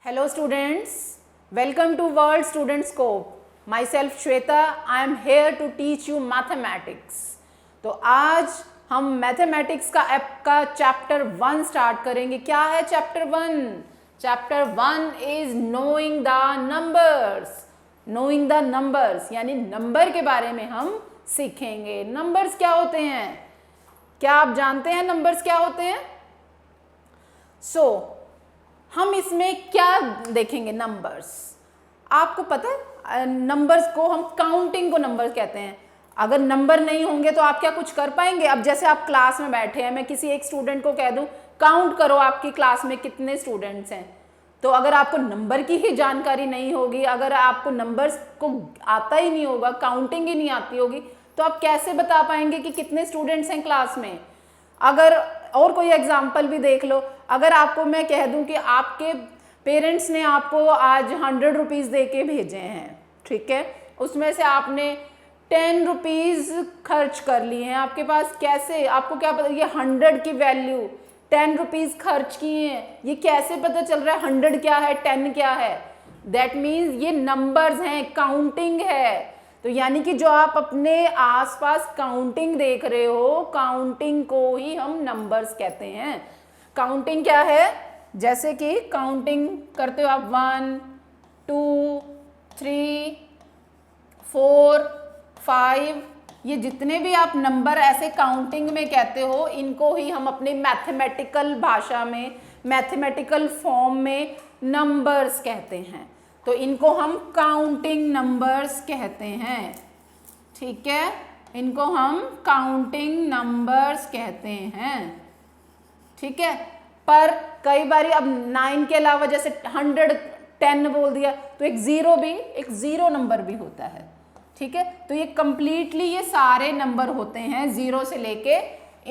Hello students, welcome to World Student Scope. Myself Shweta, I am here to teach you mathematics. तो आज हम mathematics का app का chapter 1 start करेंगे. क्या है chapter 1? Chapter 1 is knowing the numbers. Knowing the numbers यानी number के बारे में हम सीखेंगे. नंबर्स क्या होते हैं? क्या आप जानते हैं नंबर्स क्या होते हैं? हम इसमें क्या देखेंगे? नंबर्स. आपको पता है नंबर्स को हम काउंटिंग को नंबर्स कहते हैं. अगर नंबर नहीं होंगे तो आप क्या कुछ कर पाएंगे? अब जैसे आप क्लास में बैठे हैं, मैं किसी एक स्टूडेंट को कह दूं काउंट करो आपकी क्लास में कितने स्टूडेंट्स हैं, तो अगर आपको नंबर की ही जानकारी नहीं होगी, अगर आपको नंबर्स को आता ही नहीं होगा, काउंटिंग ही नहीं आती होगी, तो आप कैसे बता पाएंगे कि कितने स्टूडेंट्स हैं क्लास में? अगर और कोई एग्जाम्पल भी देख लो, अगर आपको मैं कह दूं कि आपके पेरेंट्स ने आपको आज 100 रुपीज़ दे के भेजे हैं, ठीक है, उसमें से आपने 10 रुपीज़ खर्च कर लिए हैं आपके पास. कैसे? आपको क्या पता ये 100 की वैल्यू 10 रुपीज़ खर्च किए हैं, ये कैसे पता चल रहा है 100 क्या है 10 क्या है? दैट मीन्स ये नंबर्स हैं, काउंटिंग है. तो यानी कि जो आप अपने आसपास काउंटिंग देख रहे हो, काउंटिंग को ही हम नंबर्स कहते हैं. काउंटिंग क्या है? जैसे कि काउंटिंग करते हो आप 1 2 3 4 5, ये जितने भी आप नंबर ऐसे काउंटिंग में कहते हो, इनको ही हम अपने मैथमेटिकल भाषा में, मैथमेटिकल फॉर्म में नंबर्स कहते हैं. तो इनको हम काउंटिंग नंबर्स कहते हैं. ठीक है, इनको हम काउंटिंग नंबर्स कहते हैं. ठीक है, पर कई बार अब 9 के अलावा जैसे 110 बोल दिया तो एक जीरो नंबर भी होता है. ठीक है, तो ये कंप्लीटली ये सारे नंबर होते हैं 0 से लेके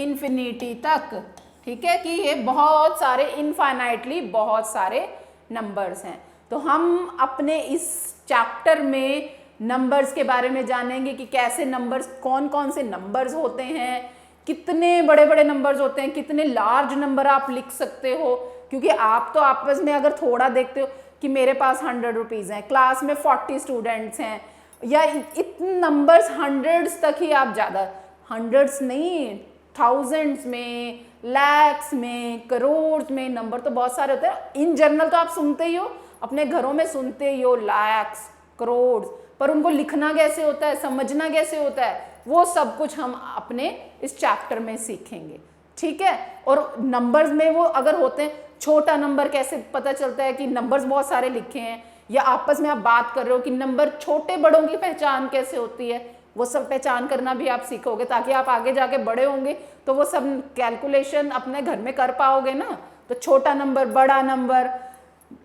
इन्फिनिटी तक. ठीक है, कि ये बहुत सारे इनफाइनाइटली बहुत सारे नंबर्स हैं. तो हम अपने इस चैप्टर में नंबर्स के बारे में जानेंगे कि कैसे नंबर्स, कौन कौन से नंबर्स होते हैं, कितने बड़े बड़े नंबर्स होते हैं, कितने लार्ज नंबर आप लिख सकते हो. क्योंकि आप तो आपस में अगर थोड़ा देखते हो कि मेरे पास 100 रुपीज़ हैं, क्लास में 40 स्टूडेंट्स हैं, या इतने नंबर्स हंड्रेड्स तक ही आप ज़्यादा, हंड्रेड्स नहीं, थाउजेंड्स में, लैक्स में, करोड़ में नंबर तो बहुत सारे होते हैं. इन जनरल तो आप सुनते ही हो, अपने घरों में सुनते ही हो लैक्स, करोड़, पर उनको लिखना कैसे होता है, समझना कैसे होता है, वो सब कुछ हम अपने इस चैप्टर में सीखेंगे. ठीक है, और नंबर्स में वो अगर होते हैं, छोटा नंबर कैसे पता चलता है कि नंबर्स बहुत सारे लिखे हैं, या आपस में आप बात कर रहे हो कि नंबर छोटे बड़ों की पहचान कैसे होती है, वो सब पहचान करना भी आप सीखोगे, ताकि आप आगे जाके बड़े होंगे तो वो सब कैलकुलेशन अपने घर में कर पाओगे ना. तो छोटा नंबर, बड़ा नंबर,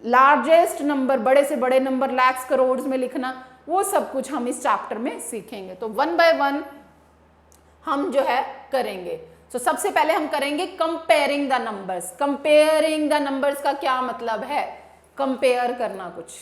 लार्जेस्ट नंबर, बड़े से बड़े नंबर, लैक्स करोड़ में लिखना, वो सब कुछ हम इस चैप्टर में सीखेंगे. तो 1 बाय 1 हम जो है करेंगे. तो सबसे पहले हम करेंगे comparing the numbers. Comparing the numbers का क्या मतलब है? कंपेयर करना. कुछ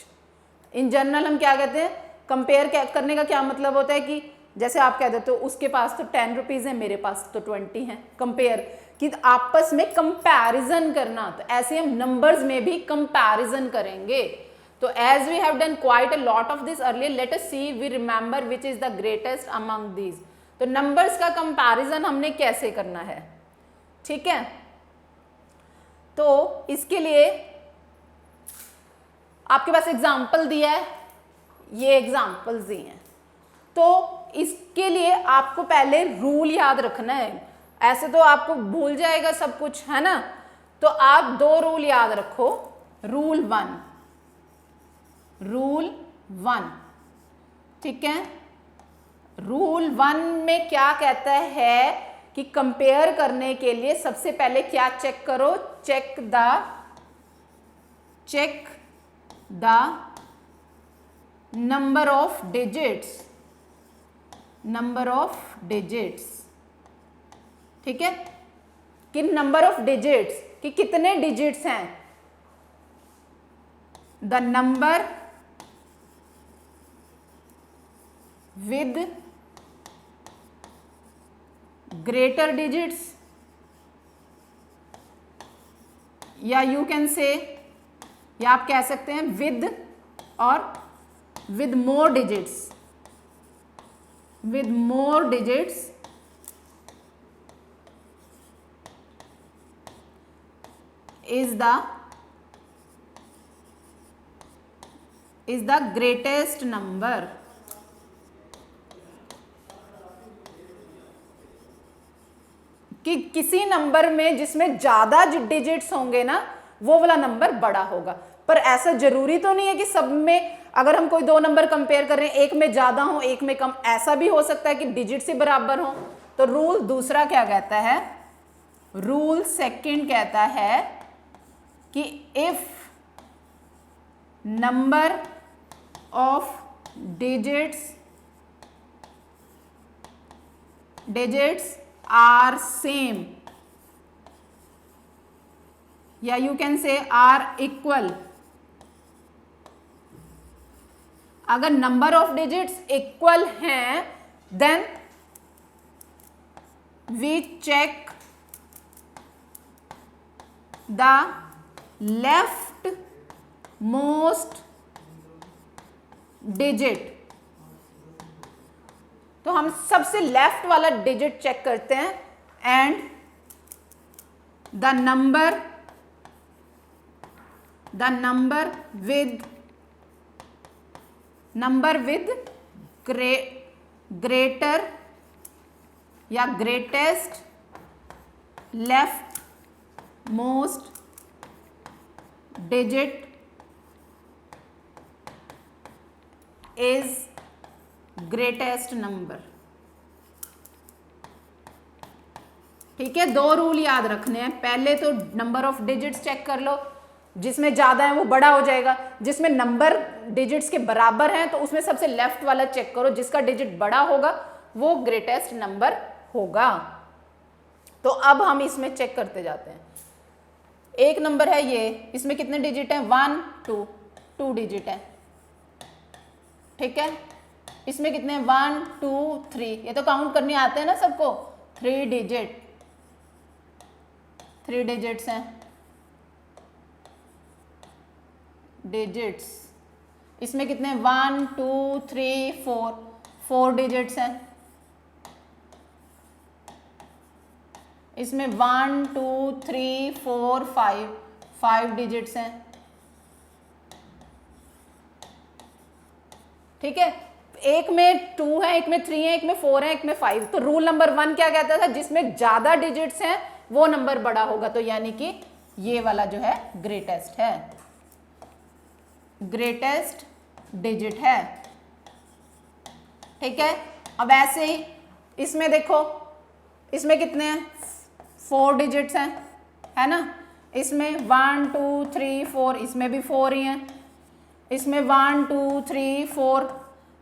इन जनरल हम क्या कहते हैं, कंपेयर करने का क्या मतलब होता है कि जैसे आप कह देते हो उसके पास तो 10 रुपीज़ है, मेरे पास तो 20 हैं. कंपेयर कि आपस में कंपैरिजन करना. तो ऐसे हम नंबर्स में भी कंपैरिजन करेंगे. तो as we have done quite a lot of this earlier, let us see we remember which is the greatest among these. तो नंबर्स का कंपैरिजन हमने कैसे करना है? ठीक है, तो इसके लिए आपके पास एग्जाम्पल दिया है, ये एग्जाम्पल्स दिए हैं. तो इसके लिए आपको पहले रूल याद रखना है. ऐसे तो आपको भूल जाएगा सब कुछ, है ना. तो आप 2 रूल याद रखो. रूल 1, ठीक है. रूल 1 में क्या कहता है कि कंपेयर करने के लिए सबसे पहले क्या चेक करो? Check the number of digits. ठीक है, कि नंबर ऑफ डिजिट्स, कि कितने डिजिट्स हैं. The number with greater digits, या यू कैन से या आप कह सकते हैं विद और with more digits, with more digits is the greatest number. कि किसी नंबर में जिसमें ज्यादा डिजिट्स होंगे ना वो वाला नंबर बड़ा होगा, पर ऐसा जरूरी तो नहीं है कि सब में, अगर हम कोई दो नंबर कंपेयर कर रहे हैं, एक में ज्यादा हो एक में कम, ऐसा भी हो सकता है कि डिजिट्स ही बराबर हो। तो रूल दूसरा क्या कहता है, रूल सेकंड कहता है कि if number of digits are same, या you can say are equal, अगर नंबर ऑफ डिजिट्स इक्वल हैं then we check the left most digit. तो हम सबसे लेफ्ट वाला डिजिट चेक करते हैं, and the number with greater या greatest left most digit is greatest number. ठीक है, दो रूल याद रखने हैं। पहले तो नंबर ऑफ डिजिट्स चेक कर लो, जिसमें ज्यादा है वो बड़ा हो जाएगा, जिसमें नंबर डिजिट्स के बराबर हैं तो उसमें सबसे लेफ्ट वाला चेक करो, जिसका डिजिट बड़ा होगा वो ग्रेटेस्ट नंबर होगा। तो अब हम इसमें चेक करते जाते हैं। एक नंबर है ये, इसमें कितने डिजिट हैं, 1 2, 2 डिजिट है। ठीक है, इसमें कितने हैं, 1 2 3, ये तो काउंट करने आते हैं ना सबको, 3 डिजिट्स हैं, डिजिट्स। इसमें कितने, 1 2 3 4, 4 डिजिट्स हैं। इसमें 1 2 3 4 5, 5 डिजिट्स हैं। ठीक है, एक में 2 है, एक में 3 है, एक में 4 है, एक में 5। तो रूल नंबर 1 क्या कहता था, जिसमें ज्यादा डिजिट्स हैं वो नंबर बड़ा होगा, तो यानी कि ये वाला जो है ग्रेटेस्ट है, ग्रेटेस्ट डिजिट है। ठीक है, अब ऐसे ही इसमें देखो, इसमें कितने हैं, 4 डिजिट्स हैं, है ना। इसमें 1 2 3 4, इसमें भी 4 ही हैं। इसमें 1 2 3 4,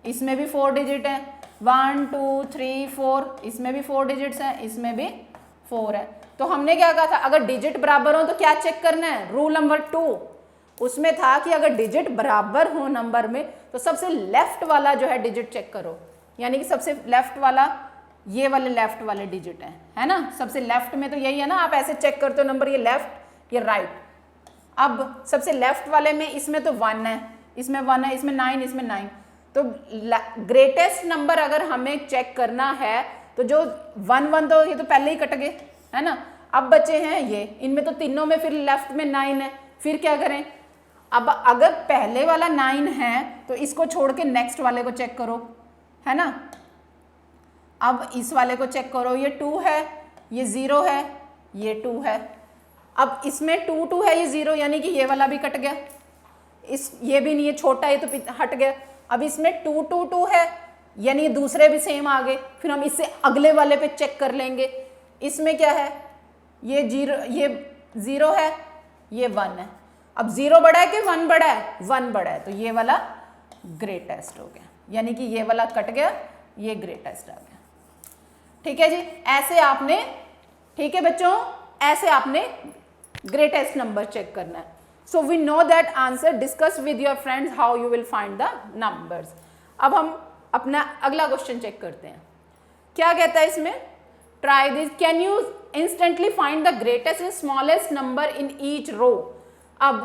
इसमें भी 4 डिजिट है। 1 2 3 4, इसमें भी 4 डिजिट्स हैं, इसमें भी 4 है। तो हमने क्या कहा था, अगर डिजिट बराबर हो तो क्या चेक करना है, रूल नंबर 2 उसमें था कि अगर डिजिट बराबर हो नंबर में तो सबसे लेफ्ट वाला जो है डिजिट चेक करो, यानी कि सबसे लेफ्ट वाला, ये वाले लेफ्ट वाले डिजिट है ना। सबसे लेफ्ट में तो यही है ना, आप ऐसे चेक करते हो नंबर, ये लेफ्ट ये राइट। अब सबसे लेफ्ट वाले में इसमें तो 1 है, इसमें 1 है, इसमें 9, इसमें 9। तो ग्रेटेस्ट नंबर अगर हमें चेक करना है तो जो 1 1 तो ये तो पहले ही कट गए, है ना। अब बचे हैं ये, इनमें तो तीनों में फिर लेफ्ट में 9 है, फिर क्या करें। अब अगर पहले वाला 9 है तो इसको छोड़ के नेक्स्ट वाले को चेक करो, है ना। अब इस वाले को चेक करो, ये 2 है, ये 0 है, ये 2 है। अब इसमें 2 2 है, ये 0, यानी कि ये वाला भी कट गया। ये भी नहीं, ये छोटा है तो हट गया। अब इसमें 2 2 2 है, यानी दूसरे भी सेम आ गए। फिर हम इससे अगले वाले पे चेक कर लेंगे। इसमें क्या है, ये 0 है, ये 1 है। अब 0 बड़ा है कि 1 बड़ा है, 1 बड़ा है, तो ये वाला ग्रेटेस्ट हो गया, यानी कि ये वाला कट गया, ये ग्रेटेस्ट आ गया। ठीक है जी, ऐसे आपने, ठीक है बच्चों, ऐसे आपने ग्रेटेस्ट नंबर चेक करना है। So we know that answer, discuss with your friends how you will find the numbers. अब हम अपना अगला क्वेश्चन चेक करते हैं, क्या कहता है इसमें, try this, can you instantly find the greatest and smallest number in each row. अब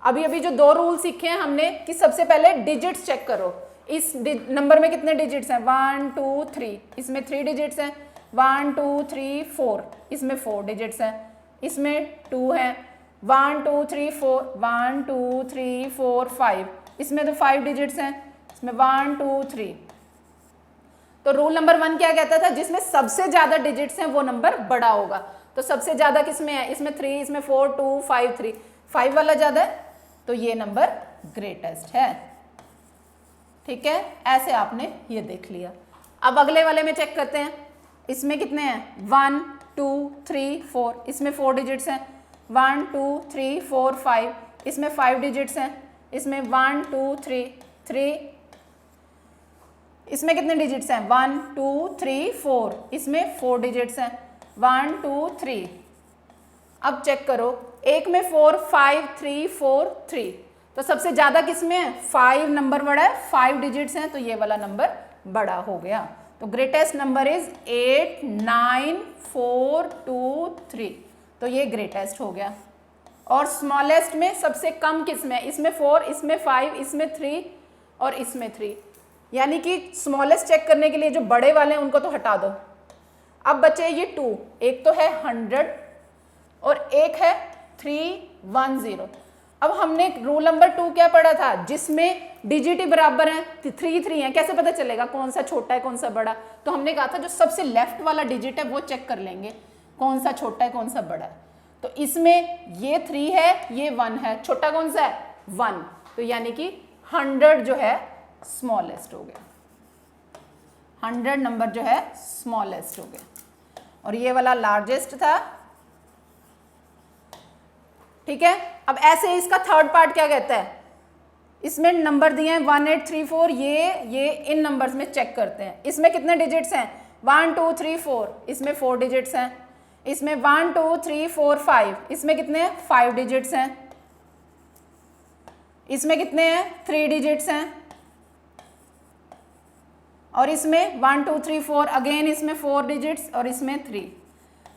अभी अभी जो 2 रूल सीखे हैं हमने कि सबसे पहले डिजिट्स चेक करो, इस नंबर में कितने डिजिट्स हैं, 1 2 3, इसमें 3 डिजिट्स हैं, 1 2 3 4, इसमें 4 डिजिट्स हैं, इसमें 2 हैं, 1 2 3 4, 1 2 3 4 5, इसमें तो 5 डिजिट्स हैं, इसमें 1 2 3। तो रूल नंबर 1 क्या कहता था, जिसमें सबसे ज्यादा डिजिट्स हैं वो नंबर बड़ा होगा। तो सबसे ज्यादा किसमें है, इसमें 3, इसमें 4 2 5 3, 5 वाला ज्यादा है, तो ये नंबर ग्रेटेस्ट है। ठीक है, ऐसे आपने ये देख लिया। अब अगले वाले में चेक करते हैं, इसमें कितने हैं, 1 2 3 4, इसमें 4 डिजिट्स हैं, 1 2 3 4 5, इसमें 5 डिजिट्स हैं, इसमें 1 2 3 3, इसमें कितने डिजिट्स हैं, 1 2 3 4, इसमें 4 डिजिट्स हैं, 1 2 3। अब चेक करो, एक में 4 5 3 4 3, तो सबसे ज्यादा किसमें है, 5 नंबर बड़ा है, 5 डिजिट्स हैं, तो ये वाला नंबर बड़ा हो गया। तो ग्रेटेस्ट नंबर इज 8 9 4 2 3, तो ये ग्रेटेस्ट हो गया। और स्मॉलेस्ट में सबसे कम किसमें, इसमें 4, इसमें 5, इसमें 3 और इसमें 3, यानी कि स्मॉलेस्ट चेक करने के लिए जो बड़े वाले हैं उनको तो हटा दो। अब बचे ये 2, एक तो है 100 और एक है 310। अब हमने रूल नंबर 2 क्या पढ़ा था, जिसमें डिजिट ही बराबर है, 3 3 है, कैसे पता चलेगा कौन सा छोटा है कौन सा बड़ा। तो हमने कहा था जो सबसे लेफ्ट वाला डिजिट है वो चेक कर लेंगे, कौन सा छोटा है कौन सा बड़ा है। तो इसमें ये 3 है, ये 1 है, छोटा कौन सा है, 1, तो यानी कि 100 जो है स्मॉलेस्ट हो गया, 100 नंबर जो है स्मॉलेस्ट हो गया, और ये वाला लार्जेस्ट था। ठीक है, अब ऐसे इसका थर्ड पार्ट क्या कहता है, इसमें नंबर दिए हैं 1 8 3 4, ये इन नंबर्स में चेक करते हैं, इसमें कितने डिजिट्स हैं, 1 2 3 4, इसमें 4 डिजिट्स हैं, इसमें 1 2 3 4 5, इसमें कितने हैं, 5 डिजिट्स हैं, इसमें कितने हैं, 3 डिजिट्स हैं, और इसमें 1 2 3 4, अगेन इसमें 4 डिजिट्स और इसमें 3।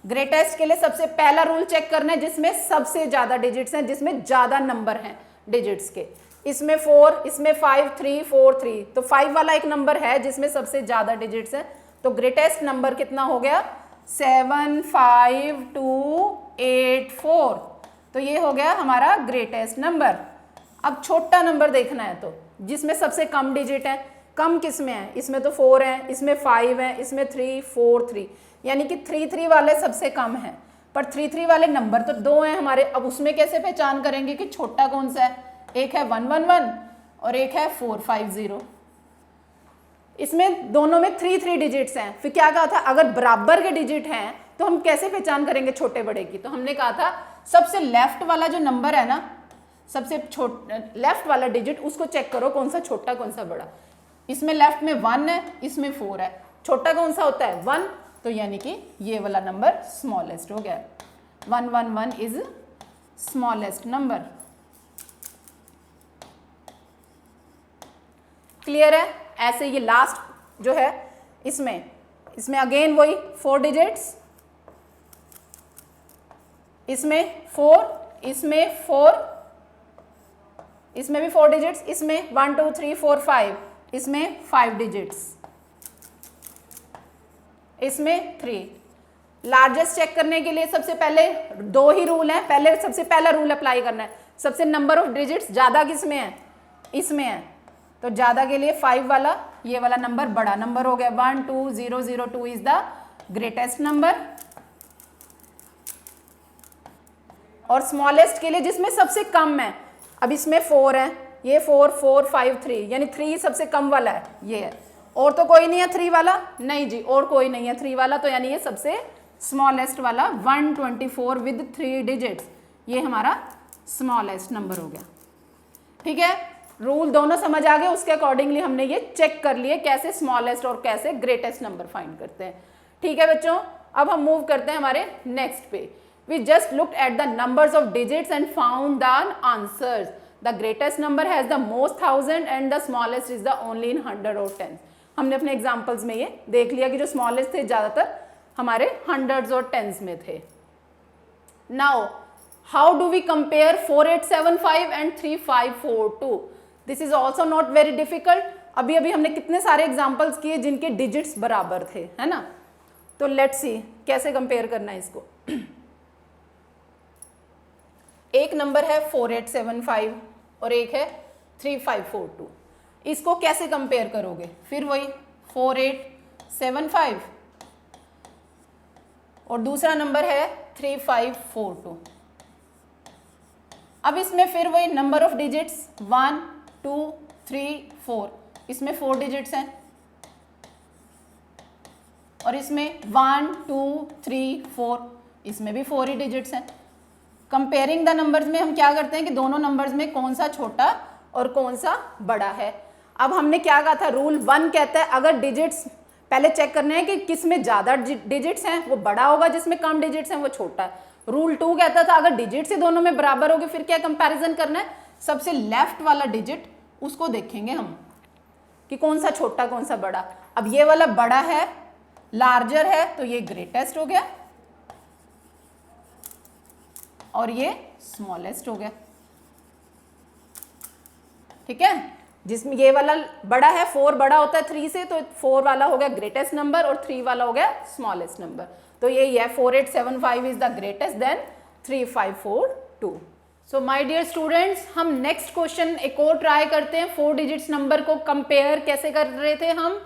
ग्रेटेस्ट के लिए सबसे पहला रूल चेक करना है जिसमें सबसे ज्यादा डिजिट्स हैं, जिसमें ज्यादा नंबर हैं डिजिट्स के, इसमें 4, इसमें 5 3 4 3, तो 5 वाला एक नंबर है जिसमें सबसे ज्यादा डिजिट्स हैं। तो ग्रेटेस्ट नंबर कितना हो गया, 7 5 2 8 4, तो ये हो गया हमारा ग्रेटेस्ट नंबर। अब छोटा नंबर देखना है तो जिसमें सबसे कम डिजिट है, कम किस में है, इसमें तो 4 है, इसमें 5 है, इसमें 3 4 3, यानी कि 3 3 वाले सबसे कम हैं, पर 3 3 वाले नंबर तो 2 हैं हमारे। अब उसमें कैसे पहचान करेंगे कि छोटा कौन सा है, एक है 1 1 1 और एक है 4 5 0, इसमें दोनों में 3 3 डिजिट्स हैं। फिर क्या कहा था, अगर बराबर के डिजिट हैं तो हम कैसे पहचान करेंगे छोटे बड़े की, तो हमने कहा था सबसे लेफ्ट वाला जो नंबर है ना, सबसे लेफ्ट वाला डिजिट, उसको चेक करो कौन सा छोटा कौन सा बड़ा। इसमें लेफ्ट में 1 है, इसमें 4 है, छोटा कौन सा होता है 1, तो यानी कि ये वाला नंबर स्मॉलेस्ट हो गया, 1 1 1 इज स्मॉलेस्ट नंबर। क्लियर है। ऐसे ये लास्ट जो है इसमें अगेन वही 4 डिजिट्स, इसमें 4, इसमें 4, इसमें भी 4 डिजिट्स, इसमें 1 2 3 4 5, इसमें 5 डिजिट्स, इसमें 3। लार्जेस्ट चेक करने के लिए सबसे पहले 2 ही रूल हैं, पहले सबसे पहला रूल अप्लाई करना है, सबसे नंबर ऑफ डिजिट्स ज्यादा किसमें है, इसमें है, तो ज्यादा के लिए 5 वाला ये वाला नंबर बड़ा नंबर हो गया, 1 2 0 0 2 इज द ग्रेटेस्ट नंबर। और स्मॉलेस्ट के लिए जिसमें सबसे कम है, अब इसमें 4 है, ये 4 4 5 3, यानी 3 सबसे कम वाला है, ये है, और तो कोई नहीं है 3 वाला, नहीं जी और कोई नहीं है 3 वाला, तो यानी ये सबसे स्मॉलेस्ट वाला 124 विद 3 डिजिट्स, ये हमारा स्मॉलेस्ट नंबर हो गया। ठीक है, रूल दोनों समझ आ गए, उसके अकॉर्डिंगली हमने ये चेक कर लिए कैसे स्मॉलेस्ट और कैसे ग्रेटेस्ट नंबर फाइंड करते हैं। ठीक है बच्चों, अब हम मूव करते हैं हमारे नेक्स्ट पे। We just looked at the numbers of digits and found the answers. The greatest number has the most 1000 and the smallest is the only in 100 और 10। हमने अपने एग्जाम्पल्स में ये देख लिया कि जो स्मॉलेस्ट थे ज्यादातर हमारे हंड्रेड्स और टेंस में थे। Now how do we compare 4875 and 3542? This is also not very difficult. अभी अभी हमने कितने सारे एग्जाम्पल्स किए जिनके डिजिट्स बराबर थे, है ना. तो लेट्स सी कैसे कंपेयर करना है इसको. एक नंबर है 4875 और एक है 3542. इसको कैसे कंपेयर करोगे? फिर वही 4875 और दूसरा नंबर है 3542. अब इसमें फिर वही नंबर ऑफ डिजिट्स 1 2 3 4. इसमें 4 डिजिट्स हैं और इसमें 1 2 3 4. इसमें भी 4 ही डिजिट्स हैं. कंपेयरिंग द नंबर्स में हम क्या करते हैं कि दोनों नंबर्स में कौन सा छोटा और कौन सा बड़ा है. अब हमने क्या कहा था, रूल 1 कहता है अगर डिजिट्स पहले चेक करने हैं कि किस में ज़्यादा डिजिट्स हैं वो बड़ा होगा, जिसमें कम डिजिट्स हैं वो छोटा है. रूल 2 कहता था अगर डिजिट्स ही दोनों में बराबर होगी फिर क्या कंपैरिजन करना है, सबसे लेफ्ट वाला डिजिट उसको देखेंगे हम कि कौन सा छोटा कौन सा बड़ा. अब ये वाला बड़ा है, लार्जर है, तो ये ग्रेटेस्ट हो गया और ये स्मॉलेस्ट हो गया. ठीक है, जिसमें ये वाला बड़ा है, 4 बड़ा होता है 3 से, तो 4 वाला हो गया ग्रेटेस्ट नंबर और 3 वाला हो गया स्मॉलेस्ट नंबर. तो ये है 4875 is the greatest then 3542. So my dear students, हम नेक्स्ट क्वेश्चन एक और ट्राई करते हैं. 4 डिजिट्स नंबर को कंपेयर कैसे कर रहे थे हम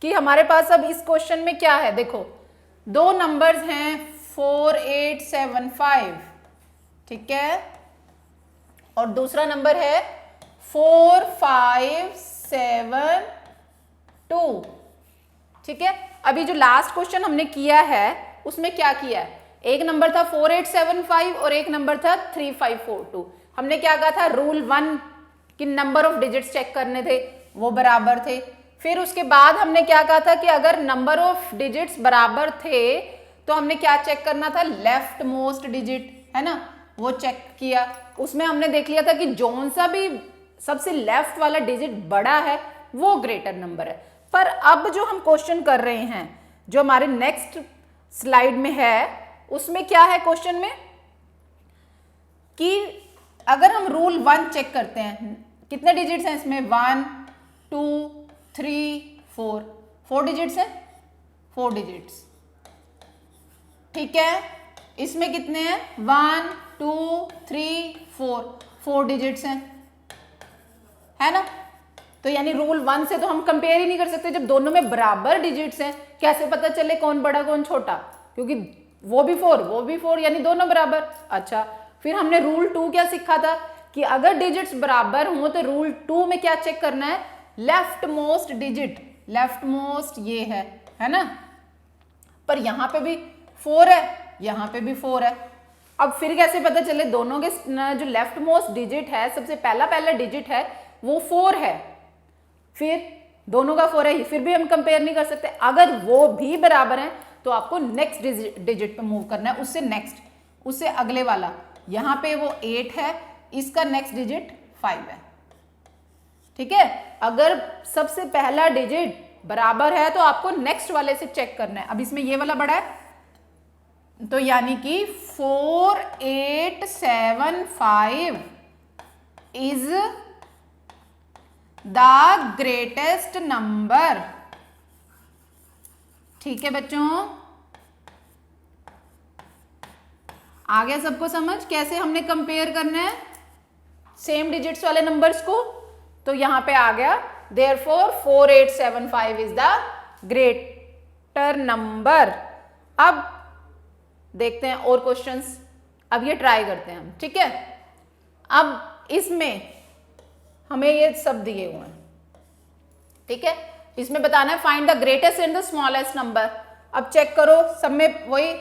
कि हमारे पास अब इस क्वेश्चन में क्या है. देखो, दो नंबर्स हैं 4875, ठीक है, और दूसरा नंबर है 4572. ठीक है, अभी जो लास्ट क्वेश्चन हमने किया है उसमें क्या किया है, एक नंबर था 4875 और एक नंबर था 3542. हमने क्या कहा था, रूल 1 कि नंबर ऑफ डिजिट्स चेक करने थे, वो बराबर थे. फिर उसके बाद हमने क्या कहा था कि अगर नंबर ऑफ डिजिट्स बराबर थे तो हमने क्या चेक करना था, लेफ्ट मोस्ट डिजिट, है ना, वो चेक किया. उसमें हमने देख लिया था कि जौन सा भी सबसे लेफ्ट वाला डिजिट बड़ा है वो ग्रेटर नंबर है. पर अब जो हम क्वेश्चन कर रहे हैं, जो हमारे नेक्स्ट स्लाइड में है, उसमें क्या है क्वेश्चन में कि अगर हम रूल 1 चेक करते हैं, कितने डिजिट्स हैं इसमें, 1 2 3 4. 4 डिजिट्स हैं, 4 डिजिट्स. ठीक है, इसमें कितने हैं, 1 2 3 4. 4 डिजिट्स हैं, है ना. तो यानी रूल 1 से तो हम कंपेयर ही नहीं कर सकते. जब दोनों में बराबर डिजिट्स हैं कैसे पता चले कौन बड़ा कौन छोटा, क्योंकि वो भी 4 वो भी 4 यानी दोनों बराबर. अच्छा, फिर हमने रूल 2 क्या सीखा था कि अगर डिजिट्स बराबर हों तो रूल 2 में क्या चेक करना है, left most digit. Left most ये है ना, पर यहां पे भी 4 है, यहां पे भी 4 है. अब फिर कैसे पता चले दोनों के जो लेफ्ट मोस्ट डिजिट है, सबसे पहला डिजिट है वो 4 है, फिर दोनों का 4 है, फिर भी हम कंपेयर नहीं कर सकते. अगर वो भी बराबर हैं तो आपको नेक्स्ट डिजिट पे मूव करना है, उससे नेक्स्ट, उससे अगले वाला. यहां पे वो 8 है, इसका नेक्स्ट डिजिट 5 है. ठीक है, अगर सबसे पहला डिजिट बराबर है तो आपको नेक्स्ट वाले से चेक करना है. अब इसमें ये वाला बड़ा है, तो यानी कि 4875 इज द ग्रेटेस्ट नंबर. ठीक है बच्चों, आ गया सबको समझ कैसे हमने कंपेयर करना है सेम डिजिट्स वाले नंबर्स को. तो यहां पे आ गया, therefore 4875 is the greater number. अब देखते हैं और क्वेश्चंस, अब ये ट्राई करते हैं हम. ठीक है, अब इसमें हमें ये सब दिए हुए हैं. ठीक है, इसमें बताना है find the greatest and the smallest number. अब चेक करो, सब में वही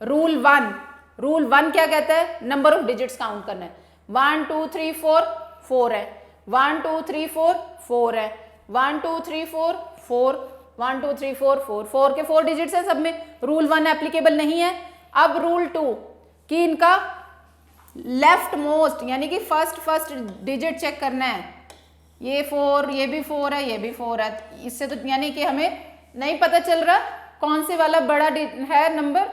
रूल 1. रूल 1 क्या कहता है, नंबर ऑफ डिजिट्स काउंट करना है. 1 2 3 4 4 है, 1 2 3 4 4 है, 1 2 3 4 4, 1 2 3 4 4. 4 के 4 डिजिट्स है सब में. रूल 1 एप्लीकेबल नहीं है. अब रूल 2 कि इनका लेफ्ट मोस्ट यानी कि फर्स्ट डिजिट चेक करना है. ये 4, ये भी 4 है, ये भी 4 है. इससे तो यानी कि हमें नहीं पता चल रहा कौन से वाला बड़ा है नंबर.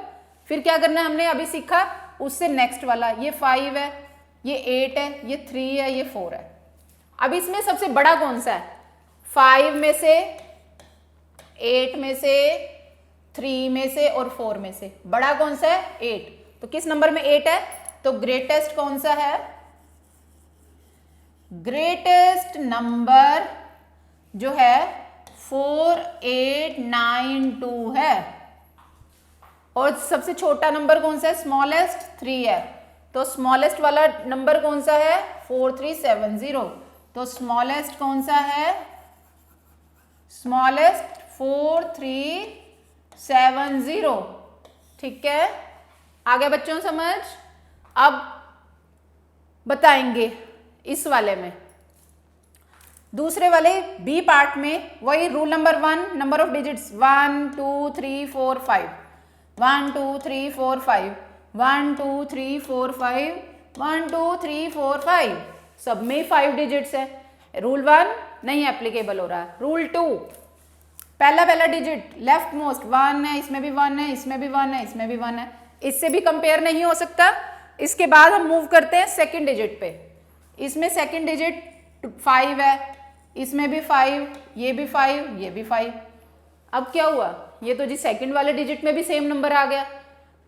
फिर क्या करना है, हमने अभी सीखा उससे नेक्स्ट वाला, ये 5 है, ये 8 है, ये 3 है, ये 4 है। अब इसमें सबसे बड़ा कौन सा है? 5 में से, 8 में से, 3 में से और 4 में से बड़ा कौन सा है? 8। तो किस नंबर में 8 है? तो ग्रेटेस्ट कौन सा है? ग्रेटेस्ट नंबर जो है 4892 है। और सबसे छोटा नंबर कौन सा है? स्मॉलेस्ट 3 है। तो स्मॉलेस्ट वाला नंबर कौन सा है? 4370। तो स्मॉलेस्ट कौन सा है? स्मॉलेस्ट 4370। ठीक है, आ गया बच्चों समझ? अब बताएंगे इस वाले में, दूसरे वाले बी पार्ट में वही rule number 1, number of digits 1 2 3 4 5, 1 2 3 4 5, 1 2 3 4 5, 1 2 3 4 5, सब में 5 डिजिट्स है। रूल 1 नहीं एप्लीकेबल हो रहा है। रूल 2, पहला डिजिट लेफ्ट मोस्ट 1 है, इसमें भी 1 है, इसमें भी 1 है, इसमें भी 1 है, इससे भी कंपेयर नहीं हो सकता। इसके बाद हम मूव करते हैं सेकंड डिजिट पे। इसमें सेकंड डिजिट 5 है, इसमें भी 5, ये भी 5, ये भी 5। अब क्या हुआ? ये तो जी सेकंड वाले डिजिट में भी सेम नंबर आ गया।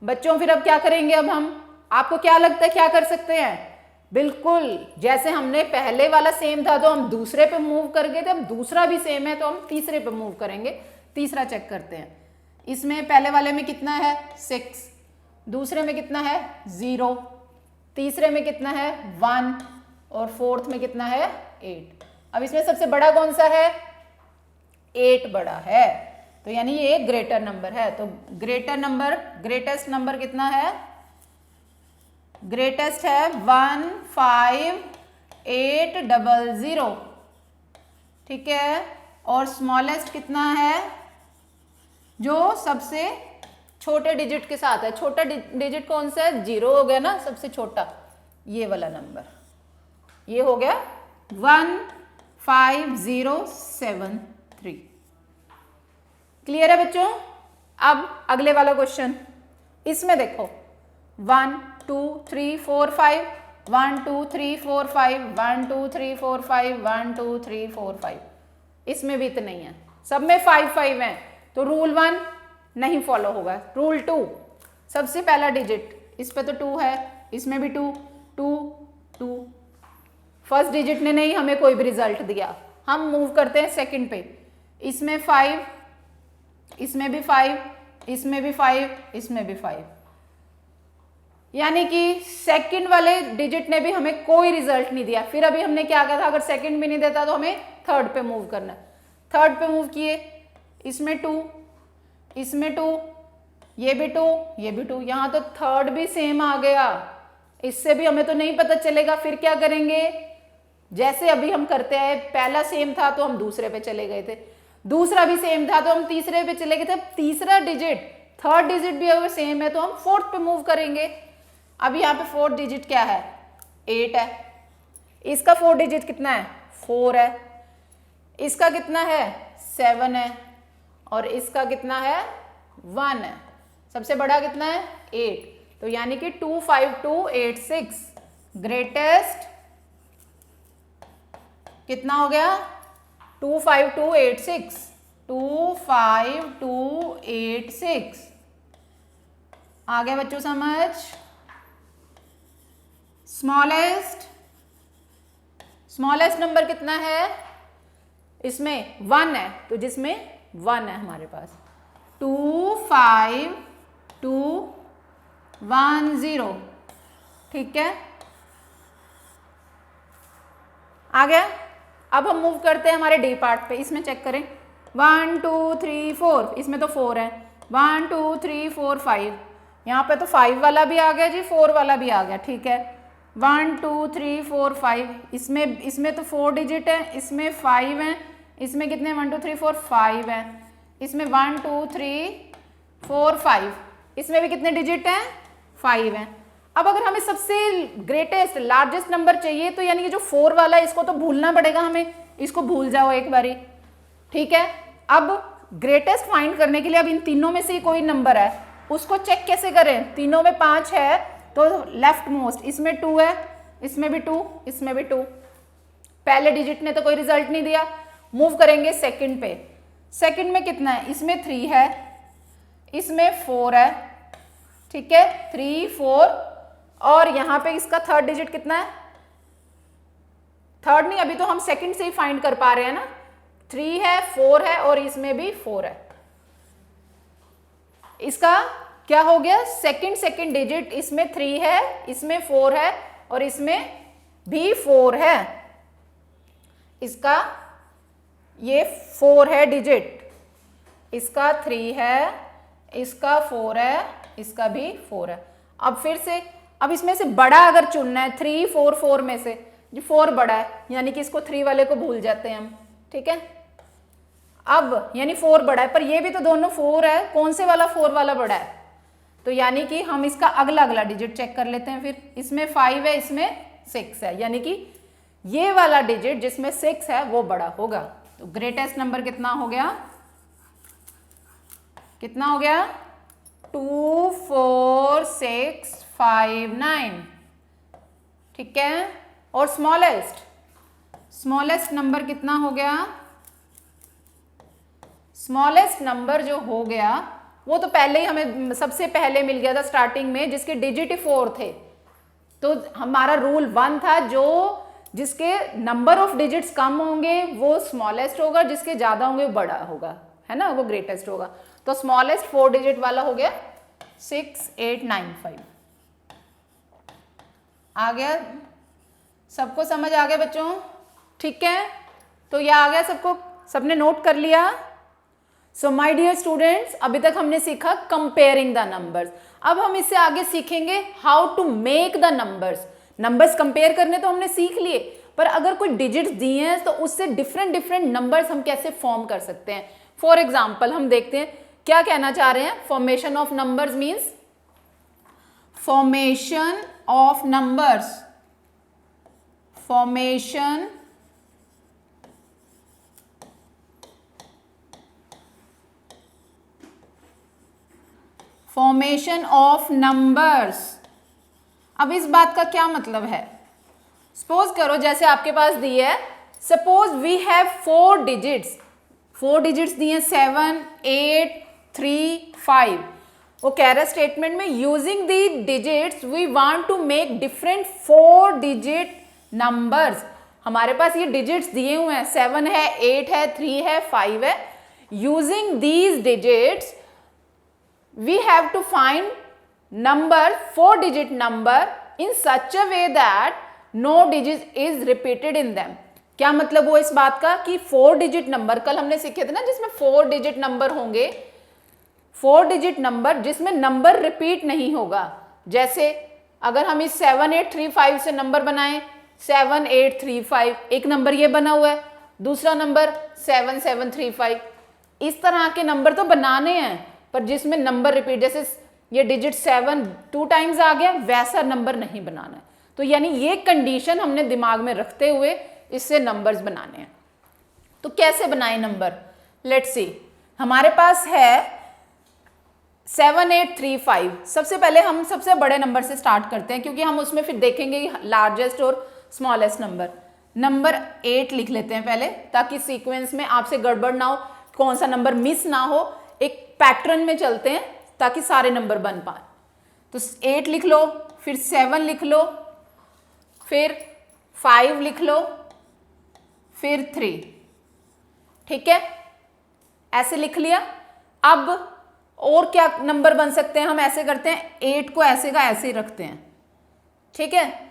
बच्चों फिर अब क्या करेंगे? अब हम, आपको क्या लगता है क्या कर सकते हैं? बिल्कुल जैसे हमने पहले वाला सेम था तो हम दूसरे पे मूव कर गए थे, अब दूसरा भी सेम है तो हम तीसरे पे मूव करेंगे। तीसरा चेक करते हैं। इसमें पहले वाले में कितना है? 6, दूसरे में कितना है? 0, तीसरे में कितना है? 1 और फोर्थ में कितना है? 8। अब इसमें सबसे बड़ा कौन सा है? 8 बड़ा है, तो यानी ये एक ग्रेटर नंबर है। तो ग्रेटर नंबर, ग्रेटेस्ट नंबर कितना है? ग्रेटेस्ट है 15800। ठीक है, और स्मॉलेस्ट कितना है? जो सबसे छोटे डिजिट के साथ है। छोटा डिजिट कौन सा है? 0 हो गया ना, सबसे छोटा ये वाला नंबर, ये हो गया 15073। क्लियर है बच्चों? अब अगले वाला क्वेश्चन, इसमें देखो 1 2 3 4 5, 1 2 3 4 5, 1 2 3 4 5, 1 2 3 4 5, इसमें भी इतने ही है, सब में 5 5 है। तो रूल 1 नहीं फॉलो होगा। रूल 2, सबसे पहला डिजिट, इस पे तो 2 है, इसमें भी 2 2 2, फर्स्ट डिजिट ने नहीं हमें कोई भी रिजल्ट दिया। हम मूव करते हैं सेकंड पे। इसमें 5, इसमें भी 5, इसमें भी 5, इसमें भी 5, यानी कि सेकंड वाले डिजिट ने भी हमें कोई रिजल्ट नहीं दिया। फिर अभी हमने क्या कहा था? अगर सेकंड भी नहीं देता तो हमें थर्ड पे मूव करना। थर्ड पे मूव किए, इसमें 2, इसमें 2, ये भी 2, ये भी 2, यहाँ तो थर्ड भी सेम आ गया। इससे भी हमें तो नहीं पता चलेगा। फिर क्या करेंगे? जैसे अभी हम करते हैं, पहला सेम था तो हम दूसरे पे चले गए थे, दूसरा भी सेम था तो हम तीसरे पे चले गए थे। तीसरा डिजिट, थर्ड डिजिट भी अगर सेम है तो हम फोर्थ पे मूव करेंगे। अब यहाँ पे फोर्थ डिजिट क्या है? 8 है। इसका फोर्थ डिजिट कितना है? 4 है। इसका कितना है? 7 है। और इसका कितना है? 1 है। सबसे बड़ा कितना है? 8। तो यानी कि 25286 ग्रेटेस्ट कितना हो गया? 25286, 25286। आ गया बच्चों समझ? स्मॉलेस्ट नंबर कितना है? इसमें 1 है, तो जिसमें 1 है हमारे पास 25210। ठीक है, आ गया। अब हम मूव करते हैं हमारे डी पार्ट पे। इसमें चेक करें 1 2 3 4, इसमें तो 4 है। 1 2 3 4 5, यहाँ पे तो 5 वाला भी आ गया जी, 4 वाला भी आ गया। ठीक है, 1 2 3 4 5, इसमें तो 4 डिजिट है, इसमें 5 है, इसमें कितने 1 2 3 4 5 है, इसमें 1 2 3 4 5, इसमें भी कितने डिजिट हैं? 5 हैं। अब अगर हमें सबसे ग्रेटेस्ट लार्जेस्ट नंबर चाहिए तो यानी कि जो 4 वाला है इसको तो भूलना पड़ेगा हमें, इसको भूल जाओ एक बारी। ठीक है, अब ग्रेटेस्ट फाइंड करने के लिए अब इन तीनों में से कोई नंबर है उसको चेक कैसे करें? तीनों में 5 है तो लेफ्ट मोस्ट इसमें 2 है, इसमें भी 2, इसमें भी 2। पहले डिजिट ने तो कोई रिजल्ट नहीं दिया। मूव करेंगे सेकंड पे। सेकंड में कितना है, इसमें 3 है, इसमें 4 है, ठीक है, 3 4, और यहां पे इसका थर्ड डिजिट कितना है, थर्ड नहीं, अभी तो हम सेकंड से ही फाइंड कर पा रहे हैं ना। 3 है, 4 है और इसमें भी 4 है। इसका क्या हो गया, सेकंड डिजिट, इसमें 3 है, इसमें 4 है और इसमें भी 4 है। इसका ये 4 है डिजिट, इसका 3 है, इसका 4 है, इसका भी 4 है। अब फिर से, अब इसमें से बड़ा अगर चुनना है 3 4 4 में से, जो 4 बड़ा है, यानी कि इसको 3 वाले को भूल जाते हैं हम, ठीक है। अब यानी 4 बड़ा है, पर ये भी तो दोनों 4 है, कौन से वाला 4 वाला बड़ा है, तो यानी कि हम इसका अगला अगला डिजिट चेक कर लेते हैं। फिर इसमें 5 है, इसमें 6 है, यानी कि ये वाला डिजिट जिसमें 6 है वो बड़ा होगा। तो ग्रेटेस्ट नंबर कितना हो गया, कितना हो गया, 2 4 6 5 9, ठीक है। और स्मॉलेस्ट नंबर कितना हो गया, स्मॉलेस्ट नंबर जो हो गया वो तो पहले ही हमें सबसे पहले मिल गया था स्टार्टिंग में, जिसके डिजिट ही 4 थे। तो हमारा रूल 1 था, जो जिसके नंबर ऑफ डिजिट्स कम होंगे वो स्मॉलेस्ट होगा, जिसके ज्यादा होंगे वो बड़ा होगा, है ना, वो ग्रेटेस्ट होगा। तो स्मॉलेस्ट 4 डिजिट वाला हो गया 6 8 9 5। आ गया, सबको समझ आ गया बच्चों, ठीक है। तो यह आ गया सबको, सबने नोट कर लिया। सो माय डियर स्टूडेंट्स, अभी तक हमने सीखा कंपेयरिंग द नंबर्स। अब हम इससे आगे सीखेंगे how to make the numbers. Numbers compare करने तो हमने सीख लिए, पर अगर कोई डिजिट्स दिए हैं तो उससे डिफरेंट नंबर्स हम कैसे फॉर्म कर सकते हैं। फॉर एग्जाम्पल हम देखते हैं क्या कहना चाह रहे हैं। Formation of numbers means, formation of numbers, formation of numbers. अब इस बात का क्या मतलब है, सपोज करो जैसे आपके पास दी है, suppose we have 4 digits, 4 digits दिए 7 8 3 5। वो कह रहा है स्टेटमेंट में, using the digits we want to make different 4 digit numbers. हमारे पास ये डिजिट्स दिए हुए हैं, 7 है, 8 है, 3 है, 5 है। Using these digits we have to find number 4 digit number in such a way that no digit is repeated in them। क्या मतलब हुआ इस बात का कि 4 डिजिट नंबर, कल हमने सीखे थे ना जिसमें 4 डिजिट नंबर होंगे, 4 डिजिट नंबर जिसमें नंबर रिपीट नहीं होगा। जैसे अगर हम इस 7 8 3 5 से नंबर बनाएं, 7 8 3 5, एक नंबर ये बना हुआ है, दूसरा नंबर 7 7 3 5। इस तरह के नंबर तो बनाने हैं, पर जिसमें नंबर रिपीट, जैसे ये डिजिट 7 2 टाइम्स आ गया, वैसा नंबर नहीं बनाना है। तो यानी ये कंडीशन हमने दिमाग में रखते हुए इससे नंबर्स बनाने हैं। तो कैसे बनाए नंबर, लेट्स सी। हमारे पास है 7 8 3 5। सबसे पहले हम सबसे बड़े नंबर से स्टार्ट करते हैं, क्योंकि हम उसमें फिर देखेंगे लार्जेस्ट और स्मॉलेस्ट नंबर। नंबर 8 लिख लेते हैं पहले, ताकि सीक्वेंस में आपसे गड़बड़ ना हो, कौन सा नंबर मिस ना हो, एक पैटर्न में चलते हैं ताकि सारे नंबर बन पाए। तो 8 लिख लो, फिर 7 लिख लो, फिर 5 लिख लो, फिर 3, ठीक है, ऐसे लिख लिया। अब और क्या नंबर बन सकते हैं, हम ऐसे करते हैं, 8 को ऐसे का ऐसे ही रखते हैं, ठीक है,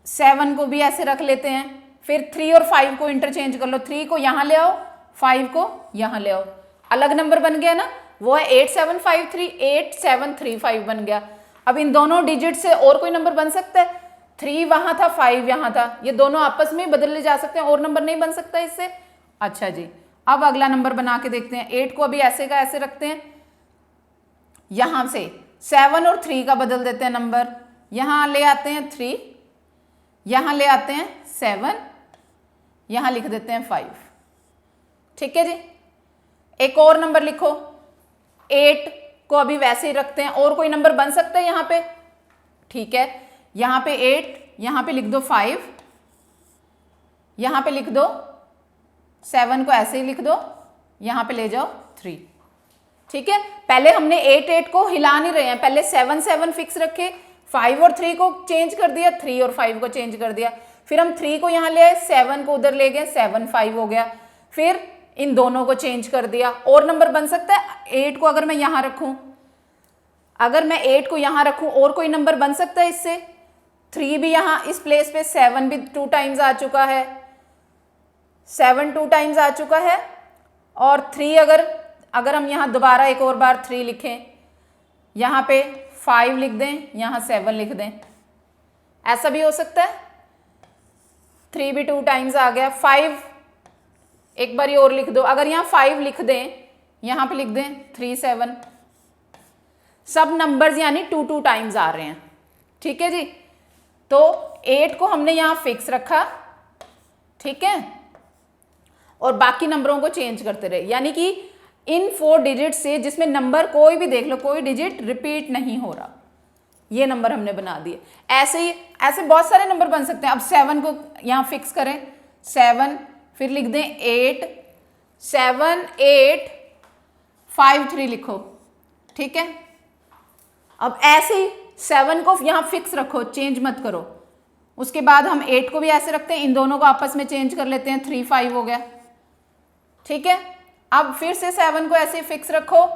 7 को भी ऐसे रख लेते हैं, फिर 3 और 5 को इंटरचेंज कर लो, 3 को यहां ले आओ, 5 को यहां ले आओ, अलग नंबर बन गया ना, वो है 8 7 5 3, 8 7 3 5 बन गया। अब इन दोनों डिजिट से और कोई नंबर बन सकता है, 3 वहां था 5 यहां था, ये दोनों आपस में बदले जा सकते हैं, और नंबर नहीं बन सकता इससे। अच्छा जी, अब अगला नंबर बना के देखते हैं। 8 को अभी ऐसे का ऐसे रखते हैं, यहां से 7 और 3 का बदल देते हैं नंबर, यहां ले आते हैं 3, यहां ले आते हैं 7, यहां लिख देते हैं 5, ठीक है जी। एक और नंबर लिखो, 8 को अभी वैसे ही रखते हैं। और कोई नंबर बन सकता है यहाँ पे? ठीक है, यहाँ पे 8, यहाँ पे लिख दो 5, यहाँ पे लिख दो 7 को ऐसे ही लिख दो, यहाँ पे ले जाओ 3। ठीक है, पहले हमने 8 8 को हिला नहीं रहे हैं, पहले 7 7 फिक्स रखे, 5 और 3 को चेंज कर दिया, 3 और 5 को चेंज कर दिया, फिर हम 3 को यहाँ ले आए, 7 को उधर ले गए, 7 5 हो गया, फिर इन दोनों को चेंज कर दिया। और नंबर बन सकता है 8 को अगर मैं यहाँ रखूं, अगर मैं 8 को यहाँ रखूं और कोई नंबर बन सकता है इससे? 3 भी यहाँ इस प्लेस पे, 7 भी 2 टाइम्स आ चुका है, 7 2 टाइम्स आ चुका है, और 3 अगर हम यहाँ दोबारा एक और बार 3 लिखें, यहाँ पे 5 लिख दें, यहाँ 7 लिख दें, ऐसा भी हो सकता है। 3 भी 2 टाइम्स आ गया, 5 एक बार और लिख दो, अगर यहाँ 5 लिख दें, यहाँ पे लिख दें 3 7, सब नंबर्स यानी 2 2 टाइम्स आ रहे हैं। ठीक है जी, तो 8 को हमने यहाँ फिक्स रखा, ठीक है, और बाकी नंबरों को चेंज करते रहे, यानी कि इन 4 डिजिट से जिसमें नंबर कोई भी देख लो, कोई डिजिट रिपीट नहीं हो रहा, ये नंबर हमने बना दिए। ऐसे बहुत सारे नंबर बन सकते हैं। अब 7 को यहाँ फिक्स करें, 7, फिर लिख दें 8, 7 8 5 3 लिखो। ठीक है, अब ऐसे ही 7 को यहाँ फिक्स रखो, चेंज मत करो। उसके बाद हम 8 को भी ऐसे रखते हैं, इन दोनों को आपस में चेंज कर लेते हैं, 3 5 हो गया। ठीक है, अब फिर से 7 को ऐसे फिक्स रखो,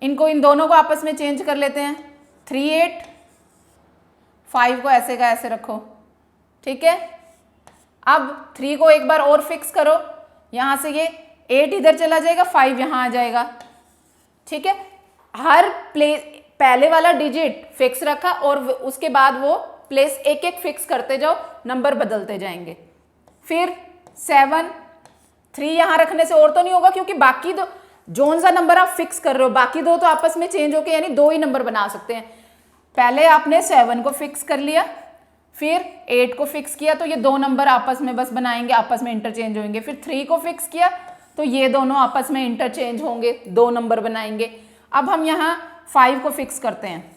इनको इन दोनों को आपस में चेंज कर लेते हैं, 3 8, 5 को ऐसे का ऐसे रखो। ठीक है, अब 3 को एक बार और फिक्स करो, यहाँ से ये 8 इधर चला जाएगा, 5 यहाँ आ जाएगा। ठीक है, हर पहले वाला डिजिट फिक्स रखा और उसके बाद वो प्लेस एक एक फिक्स करते जाओ, नंबर बदलते जाएंगे। फिर 7 3 यहाँ रखने से और तो नहीं होगा, क्योंकि बाकी दो जोन सा नंबर आप फिक्स कर रहे हो, बाकी दो तो आपस में चेंज होके यानी 2 ही नंबर बना सकते हैं। पहले आपने 7 को फिक्स कर लिया, फिर 8 को फिक्स किया, तो ये 2 नंबर आपस में बस बनाएंगे, आपस में इंटरचेंज होंगे। फिर 3 को फिक्स किया तो ये दोनों आपस में इंटरचेंज होंगे, 2 नंबर बनाएंगे। अब हम यहाँ 5 को फिक्स करते हैं।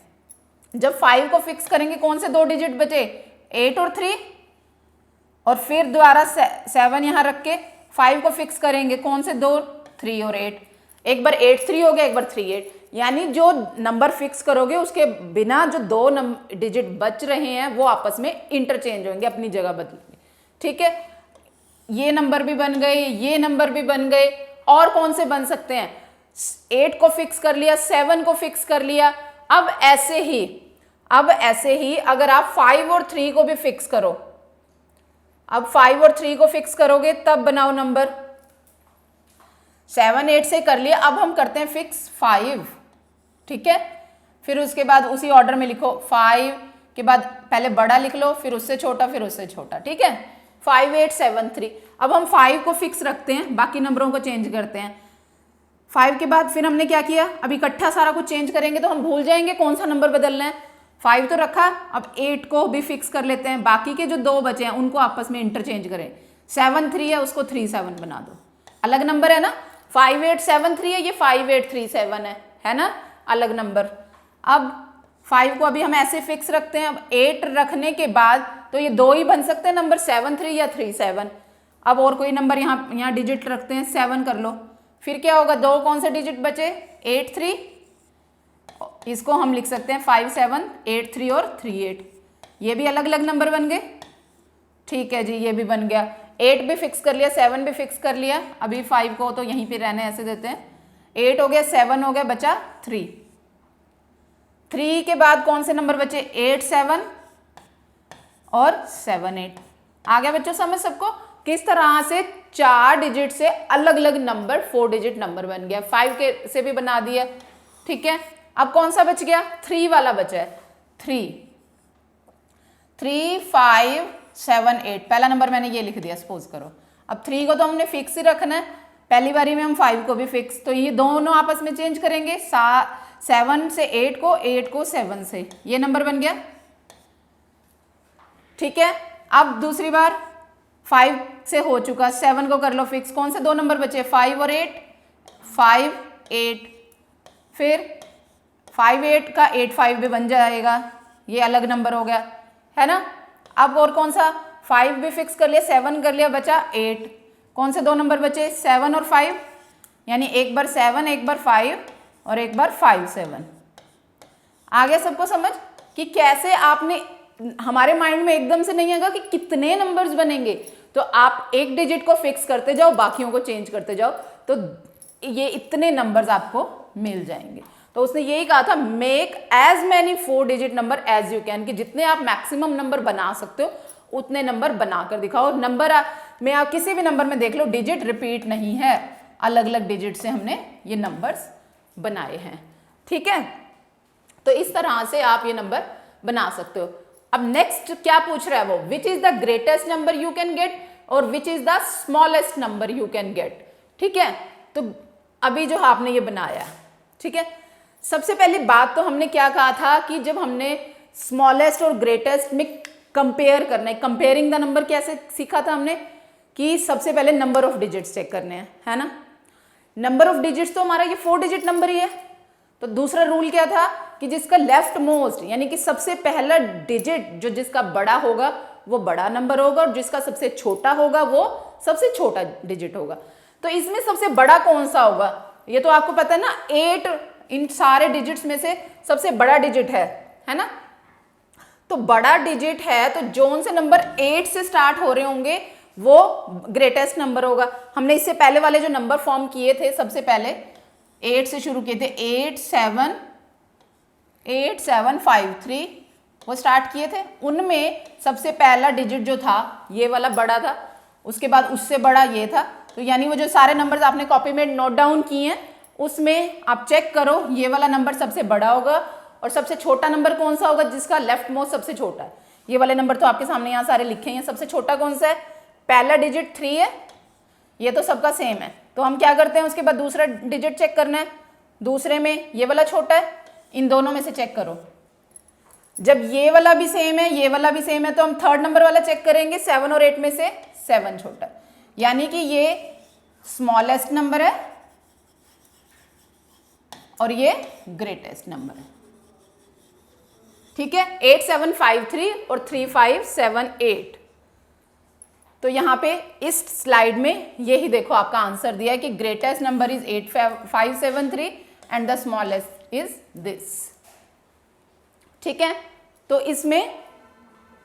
जब 5 को फिक्स करेंगे, कौन से 2 डिजिट बचे? 8 और 3, और फिर दोबारा 7 यहाँ रख के 5 को फिक्स करेंगे, कौन से 2? 3 और 8। एक बार 8 3 हो गया, एक बार 3 8, यानी जो नंबर फिक्स करोगे उसके बिना जो 2 डिजिट बच रहे हैं वो आपस में इंटरचेंज होंगे, अपनी जगह बदलेंगे। ठीक है, ये नंबर भी बन गए, ये नंबर भी बन गए। और कौन से बन सकते हैं? 8 को फिक्स कर लिया, 7 को फिक्स कर लिया। अब ऐसे ही अगर आप 5 और 3 को भी फिक्स करो, अब 5 और 3 को फिक्स करोगे तब बनाओ नंबर। 7 8 से कर लिया, अब हम करते हैं फिक्स 5। ठीक है, फिर उसके बाद उसी ऑर्डर में लिखो, 5 के बाद पहले बड़ा लिख लो, फिर उससे छोटा, फिर उससे छोटा। ठीक है, 5 8 7 3। अब हम 5 को फिक्स रखते हैं, बाकी नंबरों को चेंज करते हैं। 5 के बाद फिर हमने क्या किया, अब इकट्ठा सारा कुछ चेंज करेंगे तो हम भूल जाएंगे कौन सा नंबर बदलना है। 5 तो रखा, अब 8 को भी फिक्स कर लेते हैं, बाकी के जो 2 बचे हैं उनको आपस में इंटरचेंज करें। 7 3 है, उसको 3 7 बना दो, अलग नंबर है ना। 5 8 7 3 है, ये 5 8 3 7 है ना, अलग नंबर। अब 5 को अभी हम ऐसे फिक्स रखते हैं। अब 8 रखने के बाद तो ये 2 ही बन सकते हैं नंबर, 7 3 या 3 7। अब और कोई नंबर यहाँ डिजिट रखते हैं, 7 कर लो। फिर क्या होगा, 2 कौन से डिजिट बचे? 8 3, इसको हम लिख सकते हैं 5 7 8 3 और 3 8। ये भी अलग अलग नंबर बन गए। ठीक है जी, ये भी बन गया। 8 भी फिक्स कर लिया, 7 भी फिक्स कर लिया। अभी 5 को तो यहीं पे रहने ऐसे देते हैं। 8 हो गया, 7 हो गया, बचा 3। 3 के बाद कौन से नंबर बचे? 8 7 और 7 8। आ गया बच्चों समझ सबको? किस तरह से 4 डिजिट से अलग अलग नंबर 4 डिजिट नंबर बन गया। 5 के से भी बना दिया। ठीक है, अब कौन सा बच गया? 3 वाला बचा है। 3 5 7 8, पहला नंबर मैंने ये लिख दिया सपोज करो। अब 3 को तो हमने फिक्स ही रखना है, पहली बारी में हम 5 को भी फिक्स, तो ये दोनों आपस में चेंज करेंगे। 7 से 8 को, 8 को 7 से, ये नंबर बन गया। ठीक है, अब दूसरी बार 5 से हो चुका, 7 को कर लो फिक्स। कौन से 2 नंबर बचे? 5 और 8, 5 8। फिर 58 का 85 भी बन जाएगा, ये अलग नंबर हो गया, है ना। अब और कौन सा, 5 भी फिक्स कर लिया, 7 कर लिया, बचा 8। कौन से दो नंबर बचे, 7 और 5, यानी एक बार 7 एक बार 5 और एक बार 5 7। आ गया सबको समझ कि कैसे आपने, हमारे माइंड में एकदम से नहीं आएगा कि कितने नंबर्स बनेंगे, तो आप एक डिजिट को फिक्स करते जाओ, बाकियों को चेंज करते जाओ, तो ये इतने नंबर्स आपको मिल जाएंगे। तो उसने यही कहा था, make as many 4 digit number as you can, कि जितने आप मैक्सिमम नंबर बना सकते हो उतने नंबर बनाकर दिखाओ। नंबर में आप किसी भी नंबर में देख लो, डिजिट रिपीट नहीं है, अलग अलग डिजिट से हमने ये नंबर्स बनाए हैं, ठीक है। तो इस तरह से आप ये नंबर बना सकते हो। अब नेक्स्ट क्या पूछ रहा है वो, which is the greatest number you can get और which is the smallest number you can get, ठीक है। तो अभी जो आपने ये बनाया, ठीक है, सबसे पहली बात तो हमने क्या कहा था कि जब हमने स्मॉलेस्ट और ग्रेटेस्ट में कंपेयर करना है, कंपेयरिंग द नंबर कैसे सीखा था हमने, कि सबसे पहले नंबर ऑफ डिजिट्स चेक करने हैं, है ना। नंबर ऑफ डिजिट्स तो हमारा ये 4 डिजिट नंबर ही है, तो दूसरा रूल क्या था कि जिसका लेफ्ट मोस्ट यानी कि सबसे पहला डिजिट जो जिसका बड़ा होगा वो बड़ा नंबर होगा और जिसका सबसे छोटा होगा वो सबसे छोटा डिजिट होगा। तो इसमें सबसे बड़ा कौन सा होगा, ये तो आपको पता है ना, 8 इन सारे डिजिट्स में से सबसे बड़ा डिजिट है ना। तो बड़ा डिजिट है तो जोन से नंबर 8 से स्टार्ट हो रहे होंगे वो ग्रेटेस्ट नंबर होगा। हमने इससे पहले वाले जो नंबर फॉर्म किए थे, सबसे पहले 8 से शुरू किए थे, 8 7 5 3 वो स्टार्ट किए थे, उनमें सबसे पहला डिजिट जो था ये वाला बड़ा था, उसके बाद उससे बड़ा ये था। तो यानी वो जो सारे नंबर्स आपने कॉपी में नोट डाउन किए हैं उसमें आप चेक करो, ये वाला नंबर सबसे बड़ा होगा और सबसे छोटा नंबर कौन सा होगा, जिसका लेफ्ट मोस्ट सबसे छोटा है। ये वाले नंबर तो आपके सामने यहाँ सारे लिखे हैं, सबसे छोटा कौन सा है, पहला डिजिट 3 है, ये तो सबका सेम है। तो हम क्या करते हैं, उसके बाद दूसरा डिजिट चेक करना है, दूसरे में ये वाला छोटा है, इन दोनों में से चेक करो। जब ये वाला भी सेम है, ये वाला भी सेम है, तो हम थर्ड नंबर वाला चेक करेंगे, 7 और 8 में से 7 छोटा है, यानी कि ये स्मॉलेस्ट नंबर है और ये ग्रेटेस्ट नंबर है, ठीक है। 8 7 5 3 और 3 5 7 8। तो यहाँ पे इस स्लाइड में यही देखो आपका आंसर दिया है कि greatest number is 8 5 7 3 and the smallest is this, ठीक है। तो इसमें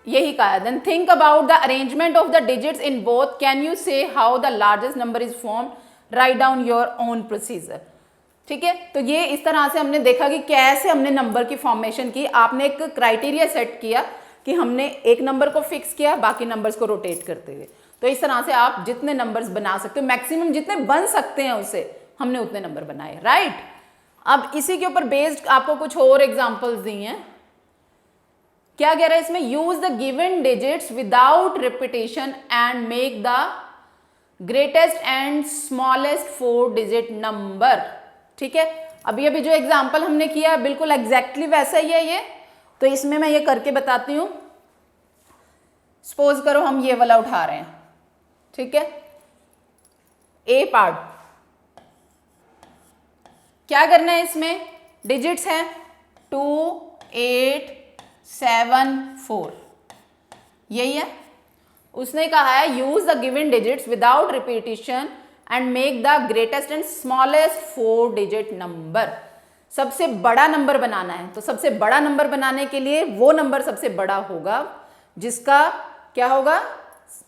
यही कहा है, then think about the arrangement of the digits in both, can you say how the largest number is form, write down your own procedure, ठीक है। तो ये इस तरह से हमने देखा कि कैसे हमने नंबर की फॉर्मेशन की। आपने एक क्राइटेरिया सेट किया कि हमने एक नंबर को फिक्स किया, बाकी नंबर्स को रोटेट करते हुए। तो इस तरह से आप जितने नंबर्स बना सकते हो, मैक्सिमम जितने बन सकते हैं उससे हमने उतने नंबर बनाए, राइट। अब इसी के ऊपर बेस्ड आपको कुछ और एग्जांपल्स दी हैं। क्या कह रहा है इसमें, use the given digits without repetition and make the greatest and smallest 4 digit number, ठीक है। अभी अभी जो एग्जांपल हमने किया बिल्कुल एग्जैक्टली वैसा ही है ये। तो इसमें मैं ये करके बताती हूं। सपोज करो हम ये वाला उठा रहे हैं, ठीक है, ए पार्ट। क्या करना है इसमें, डिजिट्स हैं 2 8 7 4, यही है। उसने कहा है use the given digits without repetition and make the greatest and smallest 4 digit number. सबसे बड़ा नंबर बनाना है, तो सबसे बड़ा नंबर बनाने के लिए वो नंबर सबसे बड़ा होगा जिसका क्या होगा,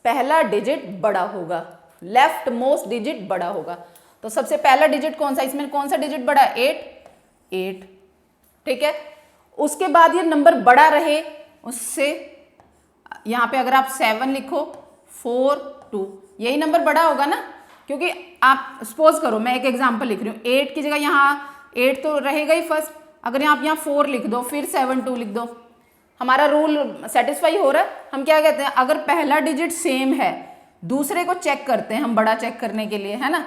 पहला डिजिट बड़ा होगा, लेफ्ट मोस्ट डिजिट बड़ा होगा। तो सबसे पहला डिजिट कौन सा, इसमें कौन सा डिजिट बड़ा है, 8, ठीक है। उसके बाद ये नंबर बड़ा रहे उससे, यहाँ पे अगर आप 7 लिखो 4 2, यही नंबर बड़ा होगा ना, क्योंकि आप सपोज करो मैं एक एग्जांपल लिख रही हूँ, 8 की जगह यहाँ 8 तो रहेगा ही फर्स्ट, अगर आप यहाँ 4 लिख दो फिर 7 2 लिख दो, हमारा रूल सेटिस्फाई हो रहा है। हम क्या कहते हैं, अगर पहला डिजिट सेम है, दूसरे को चेक करते हैं हम बड़ा चेक करने के लिए, है ना।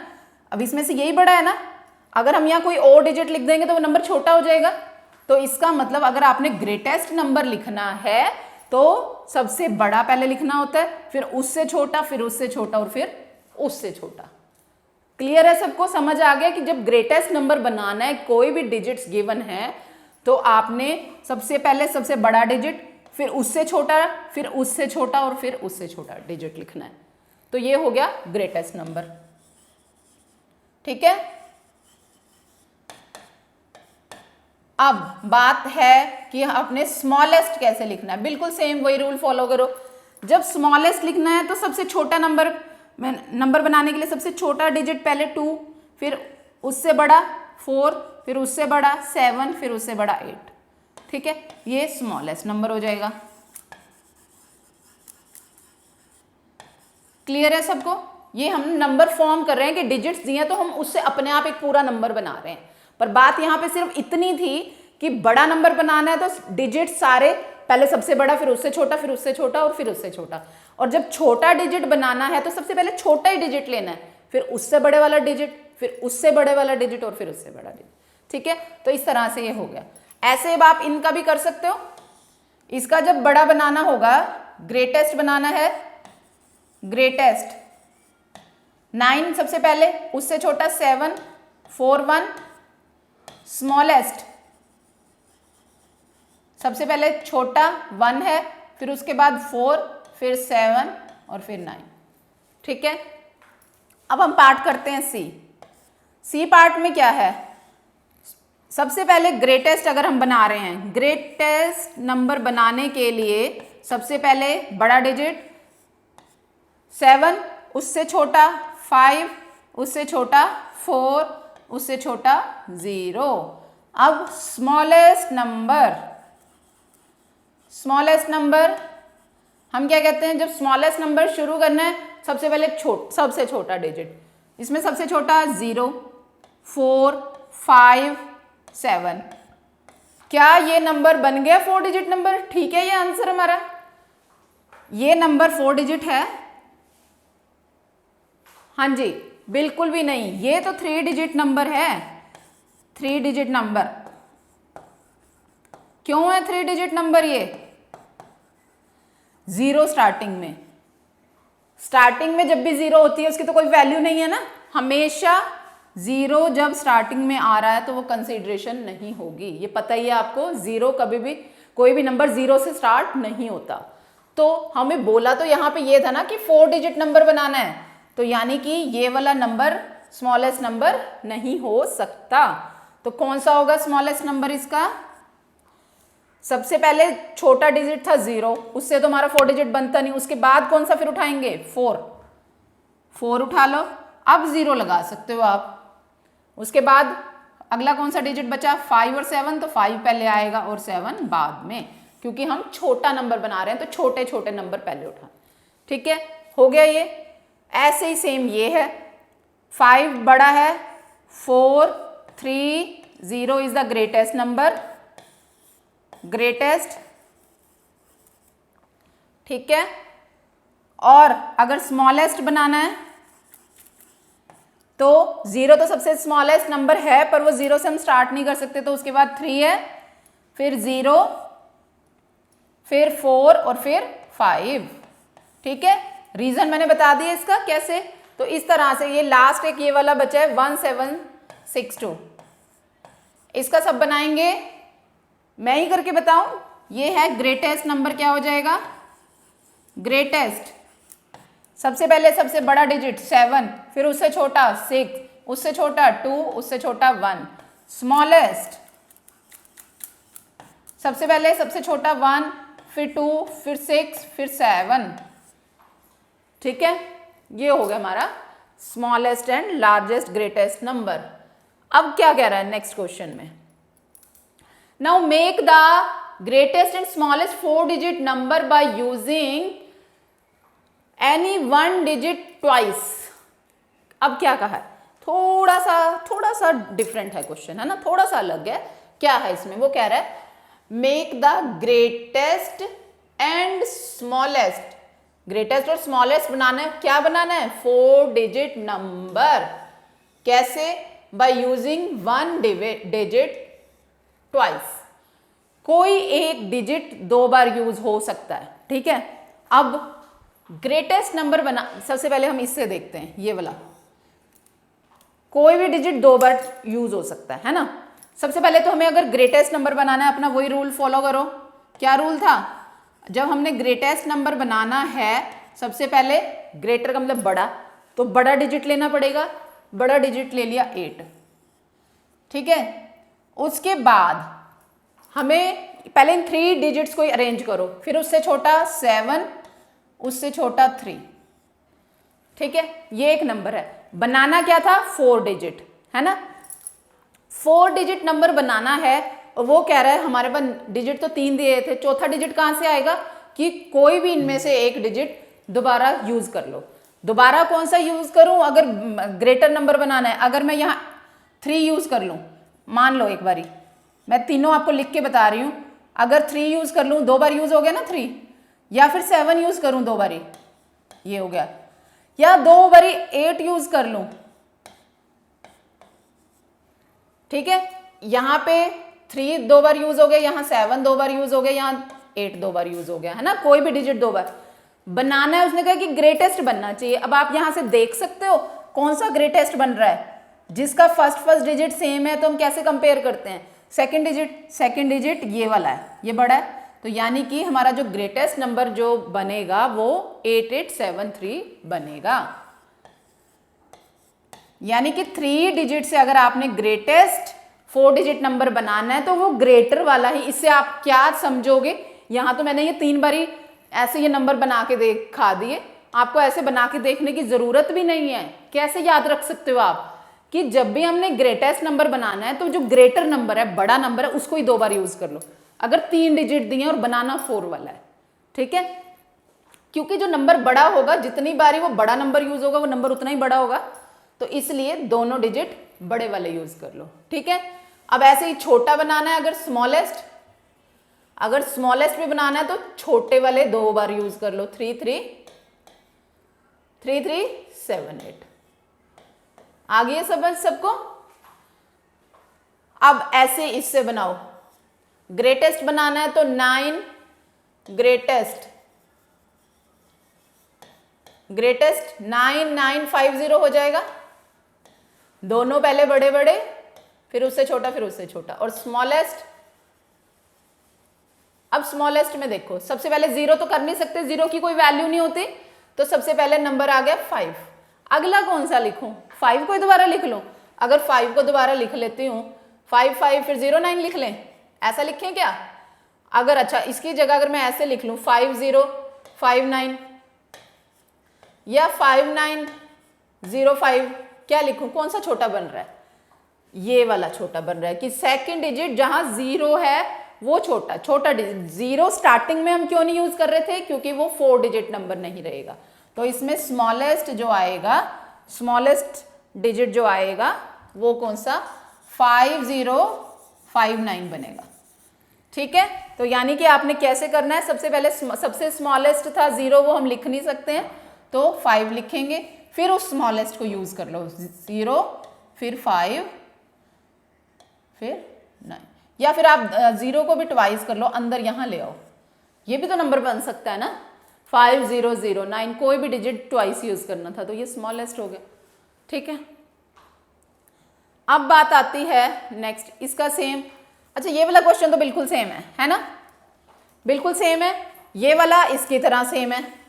अब इसमें से यही बड़ा है ना, अगर हम यहाँ कोई और डिजिट लिख देंगे तो वो नंबर छोटा हो जाएगा। तो इसका मतलब अगर आपने ग्रेटेस्ट नंबर लिखना है तो सबसे बड़ा पहले लिखना होता है, फिर उससे छोटा, फिर उससे छोटा और फिर उससे छोटा। क्लियर है सबको, समझ आ गया कि जब ग्रेटेस्ट नंबर बनाना है, कोई भी डिजिट्स गिवन है तो आपने सबसे पहले सबसे बड़ा डिजिट, फिर उससे छोटा, फिर उससे छोटा और फिर उससे छोटा डिजिट लिखना है। तो ये हो गया ग्रेटेस्ट नंबर। ठीक है, अब बात है कि आपने स्मॉलेस्ट कैसे लिखना है। बिल्कुल सेम वही रूल फॉलो करो। जब स्मॉलेस्ट लिखना है तो सबसे छोटा नंबर बनाने के लिए सबसे छोटा डिजिट पहले 2, फिर उससे बड़ा 4, फिर उससे बड़ा 7, फिर उससे बड़ा 8। ठीक है, ये स्मॉलेस्ट नंबर हो जाएगा। क्लियर है सबको? ये हम नंबर फॉर्म कर रहे हैं कि डिजिट्स दिए तो हम उससे अपने आप एक पूरा नंबर बना रहे हैं, पर बात यहाँ पे सिर्फ इतनी थी कि बड़ा नंबर बनाना है तो डिजिट सारे पहले सबसे बड़ा, फिर उससे छोटा, फिर उससे छोटा और फिर उससे छोटा। और जब छोटा डिजिट बनाना है तो सबसे पहले छोटा ही डिजिट लेना है, फिर उससे बड़े वाला डिजिट, फिर उससे बड़े वाला डिजिट और फिर उससे बड़ा डिजिट। ठीक है, तो इस तरह से ये हो गया। ऐसे अब आप इनका भी कर सकते हो। इसका जब बड़ा बनाना होगा, ग्रेटेस्ट बनाना है, ग्रेटेस्ट 9 सबसे पहले, उससे छोटा 7, 4, 1। स्मॉलेस्ट सबसे पहले छोटा 1 है, फिर उसके बाद 4, फिर 7 और फिर 9। ठीक है, अब हम पार्ट करते हैं सी पार्ट में क्या है। सबसे पहले ग्रेटेस्ट अगर हम बना रहे हैं, ग्रेटेस्ट नंबर बनाने के लिए सबसे पहले बड़ा डिजिट 7, उससे छोटा 5, उससे छोटा 4, उससे छोटा 0। अब स्मॉलेस्ट नंबर हम क्या कहते हैं, जब स्मॉलेस्ट नंबर शुरू करना है सबसे पहले सबसे छोटा डिजिट, इसमें सबसे छोटा 0, 4, 5, 7। क्या ये नंबर बन गया 4 डिजिट नंबर? ठीक है, ये आंसर हमारा। ये नंबर 4 डिजिट है? हाँ जी, बिल्कुल भी नहीं, ये तो 3 डिजिट नंबर है। 3 डिजिट नंबर क्यों है 3 डिजिट नंबर? ये 0 स्टार्टिंग में जब भी 0 होती है उसकी तो कोई वैल्यू नहीं है ना। हमेशा 0 जब स्टार्टिंग में आ रहा है तो वो कंसीडरेशन नहीं होगी, ये पता ही है आपको। 0 कभी भी, कोई भी नंबर 0 से स्टार्ट नहीं होता। तो हमें बोला तो यहाँ पे ये था ना कि 4 डिजिट नंबर बनाना है, तो यानी कि ये वाला नंबर स्मॉलेस्ट नंबर नहीं हो सकता। तो कौन सा होगा स्मॉलेस्ट नंबर इसका? सबसे पहले छोटा डिजिट था 0, उससे तो हमारा 4 डिजिट बनता नहीं। उसके बाद कौन सा फिर उठाएंगे? 4 उठा लो, अब 0 लगा सकते हो आप। उसके बाद अगला कौन सा डिजिट बचा? 5 और 7, तो 5 पहले आएगा और 7 बाद में, क्योंकि हम छोटा नंबर बना रहे हैं तो छोटे छोटे नंबर पहले उठा। ठीक है, हो गया ये। ऐसे ही सेम ये है, 5 बड़ा है, 4, 3, 0 is the greatest number, greatest. ठीक है, और अगर स्मॉलेस्ट बनाना है तो 0 तो सबसे स्मॉलेस्ट नंबर है, पर वो 0 से हम स्टार्ट नहीं कर सकते, तो उसके बाद 3 है, फिर 0, फिर 4 और फिर 5। ठीक है, रीजन मैंने बता दिया इसका कैसे। तो इस तरह से ये लास्ट एक ये वाला बचा है 1762, इसका सब बनाएंगे, मैं ही करके बताऊं। ये है ग्रेटेस्ट नंबर, क्या हो जाएगा? ग्रेटेस्ट सबसे पहले सबसे बड़ा डिजिट 7, फिर उससे छोटा 6, उससे छोटा 2, उससे छोटा 1। स्मॉलेस्ट सबसे पहले सबसे छोटा 1, फिर 2, फिर 6, फिर 7। ठीक है, ये हो गया हमारा smallest and largest greatest number. अब क्या कह रहा है नेक्स्ट क्वेश्चन में? Now make the greatest and smallest 4 digit number by using any 1 digit twice. अब क्या कहा है? थोड़ा सा डिफरेंट है क्वेश्चन, है ना, थोड़ा सा अलग है। क्या है इसमें? वो कह रहा है make the greatest and smallest, greatest और स्मॉलेस्ट बनाना है। क्या बनाना है? 4 डिजिट नंबर। कैसे? By using 1 digit twice. कोई एक डिजिट 2 बार यूज हो सकता है। ठीक है, अब ग्रेटेस्ट नंबर बना, सबसे पहले हम इससे देखते हैं, ये वाला। कोई भी डिजिट 2 बार यूज हो सकता है ना। सबसे पहले तो हमें अगर ग्रेटेस्ट नंबर बनाना है अपना वही रूल फॉलो करो। क्या रूल था? जब हमने ग्रेटेस्ट नंबर बनाना है सबसे पहले ग्रेटर का मतलब बड़ा, तो बड़ा डिजिट लेना पड़ेगा। बड़ा डिजिट ले लिया 8, ठीक है। उसके बाद हमें पहले इन 3 डिजिट्स को अरेंज करो, फिर उससे छोटा 7, उससे छोटा 3, ठीक है। ये एक नंबर है। बनाना क्या था? 4 डिजिट, है ना। 4 डिजिट नंबर बनाना है और वो कह रहा है हमारे पास डिजिट तो 3 दिए थे, चौथा डिजिट कहाँ से आएगा कि कोई भी इनमें से एक डिजिट दोबारा यूज कर लो। दोबारा कौन सा यूज करूं? अगर ग्रेटर नंबर बनाना है, अगर मैं यहाँ 3 यूज कर लूं, मान लो एक बारी, मैं तीनों आपको लिख के बता रही हूं, अगर 3 यूज कर लूं, 2 बार यूज हो गया ना 3, या फिर 7 यूज करूं 2 बारी, ये हो गया, या 2 बारी 8 यूज कर लूं, ठीक है। यहां पे 3 2 बार यूज हो गया, यहां 7 2 बार यूज हो गया, यहां 8 2 बार यूज हो गया, है ना। कोई भी डिजिट 2 बार बनाना है। उसने कहा कि ग्रेटेस्ट बनना चाहिए। अब आप यहां से देख सकते हो कौन सा ग्रेटेस्ट बन रहा है, जिसका फर्स्ट डिजिट सेम है, तो हम कैसे कंपेयर करते हैं? सेकंड डिजिट ये वाला है, ये बड़ा है, तो यानी कि हमारा जो ग्रेटेस्ट नंबर जो बनेगा वो 8873 बनेगा। यानी कि 3 डिजिट से अगर आपने ग्रेटेस्ट 4 डिजिट नंबर बनाना है तो वो ग्रेटर वाला ही। इससे आप क्या समझोगे? यहां तो मैंने ये 3 बारी ऐसे ये नंबर बना के दिखा दिए, आपको ऐसे बना के देखने की जरूरत भी नहीं है। कैसे याद रख सकते हो आप कि जब भी हमने ग्रेटेस्ट नंबर बनाना है तो जो ग्रेटर नंबर है, बड़ा नंबर है, उसको ही 2 बार यूज कर लो। अगर 3 डिजिट दिए और बनाना 4 वाला है, ठीक है, क्योंकि जो नंबर बड़ा होगा जितनी बारी वो बड़ा नंबर यूज होगा वो नंबर उतना ही बड़ा होगा, तो इसलिए दोनों डिजिट बड़े वाले यूज कर लो, ठीक है। अब ऐसे ही छोटा बनाना है, अगर स्मॉलेस्ट भी बनाना है तो छोटे वाले 2 बार यूज कर लो, 3378। आ गई समझ सबको? अब ऐसे इससे बनाओ। ग्रेटेस्ट बनाना है तो 9 ग्रेटेस्ट 9950 हो जाएगा। दोनों पहले बड़े बड़े, फिर उससे छोटा, और स्मॉलेस्ट। अब स्मॉलेस्ट में देखो, सबसे पहले 0 तो कर नहीं सकते, 0 की कोई वैल्यू नहीं होती, तो सबसे पहले नंबर आ गया 5। अगला कौन सा लिखूं? 5 को दोबारा लिख लो। अगर 5 को दोबारा लिख लेती हूं, 5 5 फिर 09 लिख लें, ऐसा लिखें क्या? अगर अच्छा इसकी जगह अगर मैं ऐसे लिख लूं 5059 या 5905, क्या लिखूं? कौन सा छोटा बन रहा है? ये वाला छोटा बन रहा है कि सेकंड डिजिट जहां 0 है वो छोटा डिजिट। 0 स्टार्टिंग में हम क्यों नहीं यूज कर रहे थे? क्योंकि वो 4 डिजिट नंबर नहीं रहेगा। तो इसमें स्मॉलेस्ट डिजिट जो आएगा वो कौन सा? 5059 बनेगा, ठीक है। तो यानी कि आपने कैसे करना है? सबसे पहले सबसे स्मॉलेस्ट था 0, वो हम लिख नहीं सकते हैं, तो 5 लिखेंगे, फिर उस स्मॉलेस्ट को यूज कर लो, 0 फिर 5 फिर 9, या फिर आप 0 को भी ट्वाइस कर लो, अंदर यहां ले आओ, ये भी तो नंबर बन सकता है ना। 5009, कोई भी डिजिट ट्वाइस यूज करना था, तो ये स्मॉलेस्ट हो गया, ठीक है। अब बात आती है नेक्स्ट, इसका सेम। अच्छा ये वाला क्वेश्चन तो बिल्कुल सेम है ना, बिल्कुल सेम है। ये वाला इसकी तरह सेम है।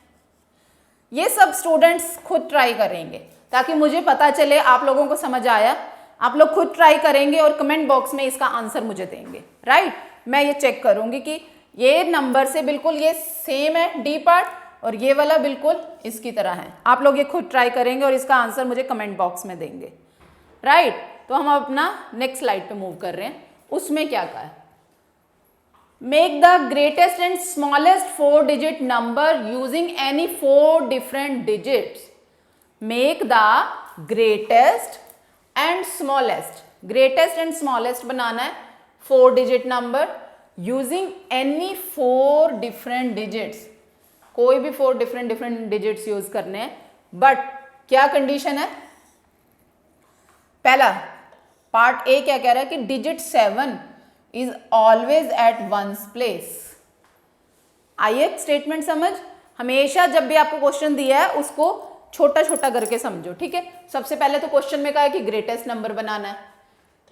ये सब स्टूडेंट्स खुद ट्राई करेंगे ताकि मुझे पता चले आप लोगों को समझ आया। आप लोग खुद ट्राई करेंगे और कमेंट बॉक्स में इसका आंसर मुझे देंगे, राइट। मैं ये चेक करूंगी कि ये नंबर से बिल्कुल ये सेम है डी पार्ट, और ये वाला बिल्कुल इसकी तरह है। आप लोग ये खुद ट्राई करेंगे और इसका आंसर मुझे कमेंट बॉक्स में देंगे, राइट। तो हम अपना नेक्स्ट स्लाइड पे मूव कर रहे हैं। उसमें क्या कहा है? Make the greatest and smallest 4 digit number using any 4 different digits. Make the greatest and smallest बनाना है 4 digit number using any 4 different digits. कोई भी 4 डिफरेंट डिजिट्स यूज करने हैं, बट क्या कंडीशन है? पहला पार्ट ए क्या कह रहा है कि digit 7 is always at ones place. आइए स्टेटमेंट समझ। हमेशा जब भी आपको क्वेश्चन दिया है उसको छोटा छोटा करके समझो, ठीक है। सबसे पहले तो क्वेश्चन में कहा है कि ग्रेटेस्ट नंबर बनाना है,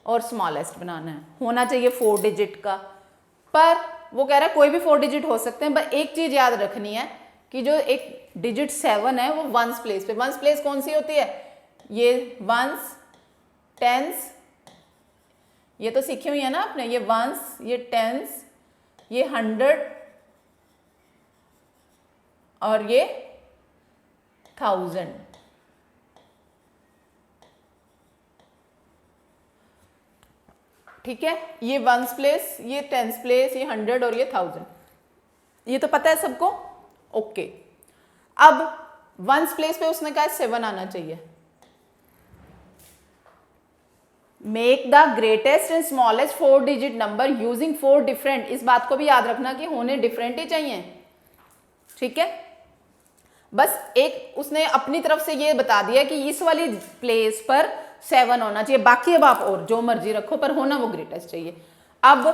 और स्मॉलेस्ट बनाना है, होना चाहिए 4 डिजिट का। पर वो कह रहा है कोई भी 4 डिजिट हो सकते हैं, पर एक चीज़ याद रखनी है कि जो एक डिजिट 7 है वो वंस प्लेस पे, वंस प्लेस कौन सी होती है, ये वंस, टेंस, ये तो सीखी हुई है ना आपने, ये वंस, ये टेंस, ये 100 और ये 1000। ठीक है, ये वंस प्लेस, ये टेंस प्लेस, ये 100 और ये 1000, ये तो पता है सबको। ओके, अब वंस प्लेस पे उसने कहा 7 आना चाहिए। Make the greatest and smallest 4 digit number using 4 different, इस बात को भी याद रखना कि होने डिफरेंट ही चाहिए। ठीक है, बस एक उसने अपनी तरफ से ये बता दिया कि इस वाली प्लेस पर 7 होना चाहिए, बाकी अब आप और जो मर्जी रखो पर होना वो ग्रेटेस्ट चाहिए। अब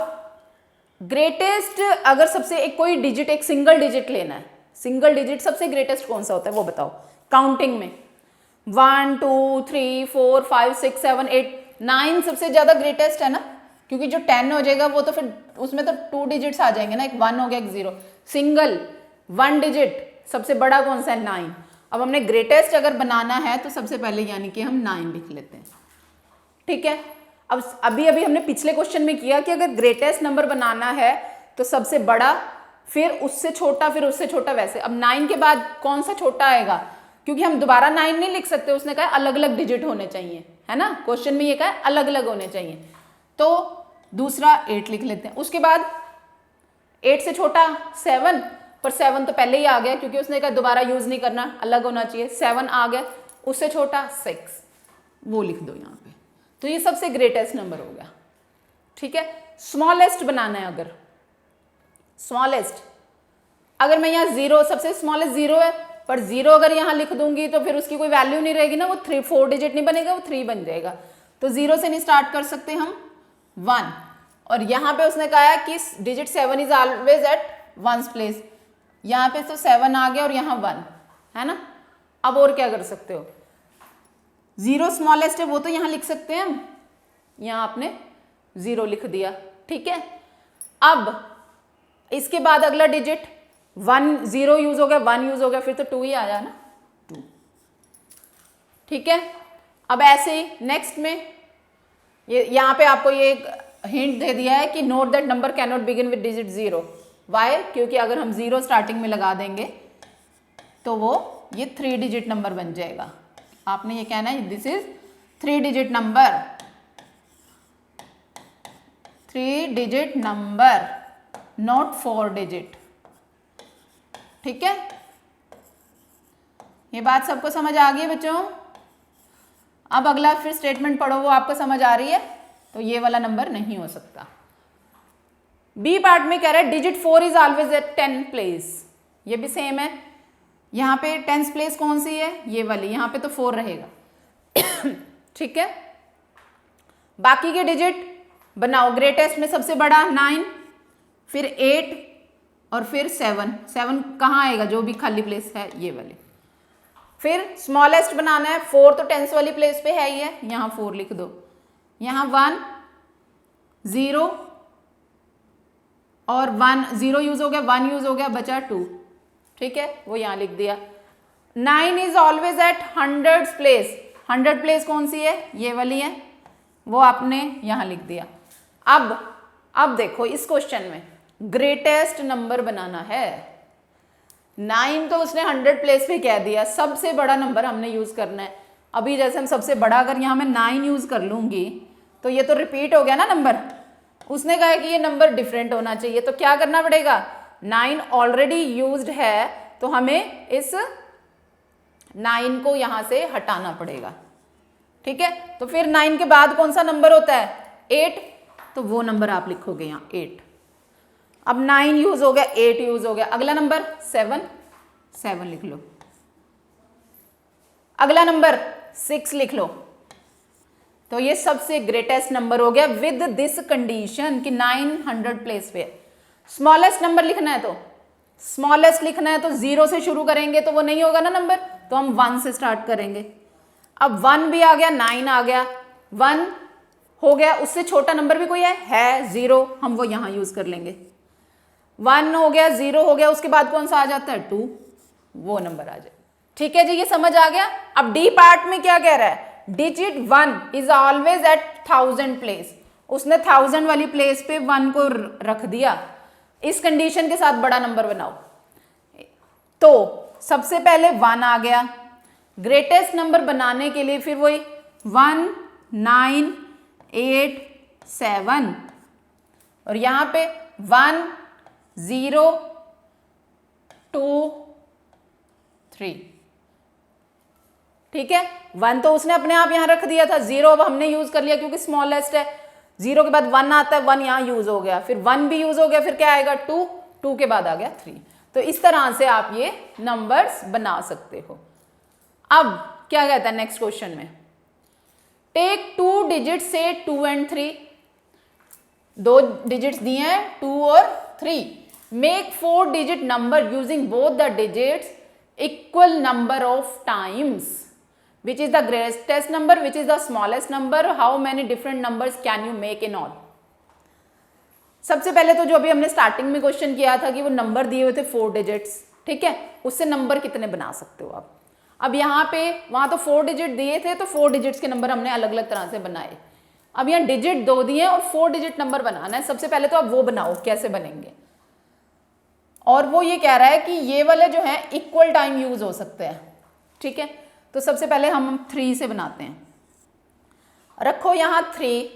ग्रेटेस्ट अगर सबसे एक कोई डिजिट, एक सिंगल डिजिट लेना है, सिंगल डिजिट सबसे ग्रेटेस्ट कौन सा होता है वो बताओ काउंटिंग में। 1 2 3 4 5 6 7 8 9 सबसे ज्यादा ग्रेटेस्ट है ना, क्योंकि जो 10 हो जाएगा वो तो फिर उसमें तो 2 डिजिट्स आ जाएंगे ना, एक 1 हो गया एक 0। सिंगल 1 डिजिट सबसे बड़ा कौन सा है, 9। अब हमने ग्रेटेस्ट अगर बनाना है तो सबसे पहले यानी कि हम 9 लिख लेते हैं। ठीक है, अब अभी हमने पिछले क्वेश्चन में किया कि अगर ग्रेटेस्ट नंबर बनाना है तो सबसे बड़ा, फिर उससे छोटा, फिर उससे छोटा, वैसे अब 9 के बाद कौन सा छोटा आएगा, क्योंकि हम दोबारा 9 नहीं लिख सकते, उसने कहा अलग अलग डिजिट होने चाहिए, है ना, क्वेश्चन में ये कहा अलग अलग होने चाहिए। तो दूसरा 8 लिख लेते हैं। उसके बाद 8 से छोटा 7, पर 7 तो पहले ही आ गया क्योंकि उसने कहा दोबारा यूज नहीं करना, अलग होना चाहिए, 7 आ गया। उससे छोटा 6, वो लिख दो यहाँ पे। तो ये सबसे ग्रेटेस्ट नंबर हो गया। ठीक है, स्मॉलेस्ट बनाना है, अगर स्मॉलेस्ट, अगर मैं यहाँ 0, सबसे स्मॉलेस्ट 0 है, पर 0 अगर यहाँ लिख दूंगी तो फिर उसकी कोई वैल्यू नहीं रहेगी ना, वो 4 डिजिट नहीं बनेगा, वो 3 बन जाएगा। तो 0 से नहीं स्टार्ट कर सकते हम, 1। और यहाँ पे उसने कहा है कि digit 7 is always at ones place, यहाँ पे तो 7 आ गया और यहाँ 1 है ना। अब और क्या कर सकते हो, 0 स्मॉलेस्ट है वो तो यहाँ लिख सकते हैं हम, यहाँ आपने 0 लिख दिया। ठीक है, अब इसके बाद अगला डिजिट 1, 0 यूज हो गया, 1 यूज हो गया, फिर तो 2 ही आया ना, 2। ठीक है, अब ऐसे ही नेक्स्ट में ये यहाँ पे आपको ये हिंट दे दिया है कि note that number can not begin with digit 0। Why, क्योंकि अगर हम 0 स्टार्टिंग में लगा देंगे तो वो ये 3 डिजिट नंबर बन जाएगा। आपने ये कहना है this is 3 digit number, 3 digit number, not 4 digit. ठीक है, ये बात सबको समझ आ गई है बच्चों। अब अगला फिर स्टेटमेंट पढ़ो, वो आपको समझ आ रही है, तो ये वाला नंबर नहीं हो सकता। बी पार्ट में कह रहा है digit 4 is always at 10 place, ये भी सेम है। यहाँ पे 10th प्लेस कौन सी है, ये वाली, यहाँ पे तो 4 रहेगा। ठीक है, बाकी के डिजिट बनाओ। ग्रेटेस्ट में सबसे बड़ा 9, फिर 8 और फिर 7। 7 कहाँ आएगा, जो भी खाली प्लेस है ये वाले। फिर स्मॉलेस्ट बनाना है, 4 तो 10th वाली प्लेस पे है ही है, यहाँ 4 लिख दो। यहाँ 1 0 और 1, 0 यूज हो गया, 1 यूज हो गया, बचा 2। ठीक है, वो यहाँ लिख दिया। 9 is always at 100 place, 100 place कौन सी है, ये वाली है, वो आपने यहाँ लिख दिया। अब देखो इस क्वेश्चन में ग्रेटेस्ट नंबर बनाना है। 9 तो उसने 100 प्लेस पे कह दिया, सबसे बड़ा नंबर हमने यूज करना है। अभी जैसे हम सबसे बड़ा, अगर यहाँ मैं 9 यूज कर लूंगी तो ये तो रिपीट हो गया ना नंबर। उसने कहा कि ये नंबर डिफरेंट होना चाहिए, तो क्या करना पड़ेगा, 9 ऑलरेडी यूज्ड है तो हमें इस 9 को यहाँ से हटाना पड़ेगा। ठीक है, तो फिर 9 के बाद कौन सा नंबर होता है, 8, तो वो नंबर आप लिखोगे यहाँ 8। अब 9 यूज हो गया, 8 यूज हो गया, अगला नंबर 7, 7 लिख लो। अगला नंबर 6 लिख लो। तो ये सबसे ग्रेटेस्ट नंबर हो गया विद दिस कंडीशन कि 900 प्लेस पे। स्मॉलेस्ट नंबर लिखना है, तो स्मॉलेस्ट लिखना है तो 0 से शुरू करेंगे तो वो नहीं होगा ना नंबर, तो हम 1 से स्टार्ट करेंगे। अब 1 भी आ गया, 9 आ गया, 1 हो गया। उससे छोटा नंबर भी कोई है 0, हम वो यहां यूज कर लेंगे। 1 हो गया, 0 हो गया, उसके बाद कौन सा आ जाता है 2, वो नंबर आ जाए। ठीक है जी, ये समझ आ गया। अब डी पार्ट में क्या कह रहा है, digit 1 is always at 1000 place. उसने 1000 वाली प्लेस पे 1 को रख दिया। इस कंडीशन के साथ बड़ा नंबर बनाओ। तो सबसे पहले 1 आ गया। ग्रेटेस्ट नंबर बनाने के लिए फिर वही 1 9 8 7 और यहां पे 1 0 2 3। ठीक है, 1 तो उसने अपने आप यहां रख दिया था, 0 अब हमने यूज कर लिया क्योंकि स्मॉलेस्ट है। 0 के बाद 1 आता है, 1 यहां यूज हो गया, फिर 1 भी यूज हो गया, फिर क्या आएगा 2, 2 के बाद आ गया 3। तो इस तरह से आप ये नंबर्स बना सकते हो। अब क्या कहता है नेक्स्ट क्वेश्चन में, टेक 2 डिजिट से 2 and 3, 2 डिजिट्स दिए हैं 2 और 3। Make 4 digit number using both the digits equal number of times. Which is the greatest number, which is the smallest number, how many different numbers can you make in all? सबसे पहले तो जो अभी हमने starting में question किया था कि वो नंबर दिए हुए थे 4 डिजिट्स, ठीक है, उससे नंबर कितने बना सकते हो आप। अब यहाँ पे वहां तो 4 डिजिट दिए थे, तो 4 डिजिट्स के नंबर हमने अलग अलग तरह से बनाए। अब यहाँ डिजिट 2 दिए और 4 डिजिट नंबर बनाना है। सबसे पहले तो आप वो बनाओ कैसे बनेंगे, और वो ये कह रहा है कि ये वाले जो है इक्वल टाइम यूज हो सकते हैं। ठीक है, तो सबसे पहले हम 3 से बनाते हैं। रखो यहाँ 3,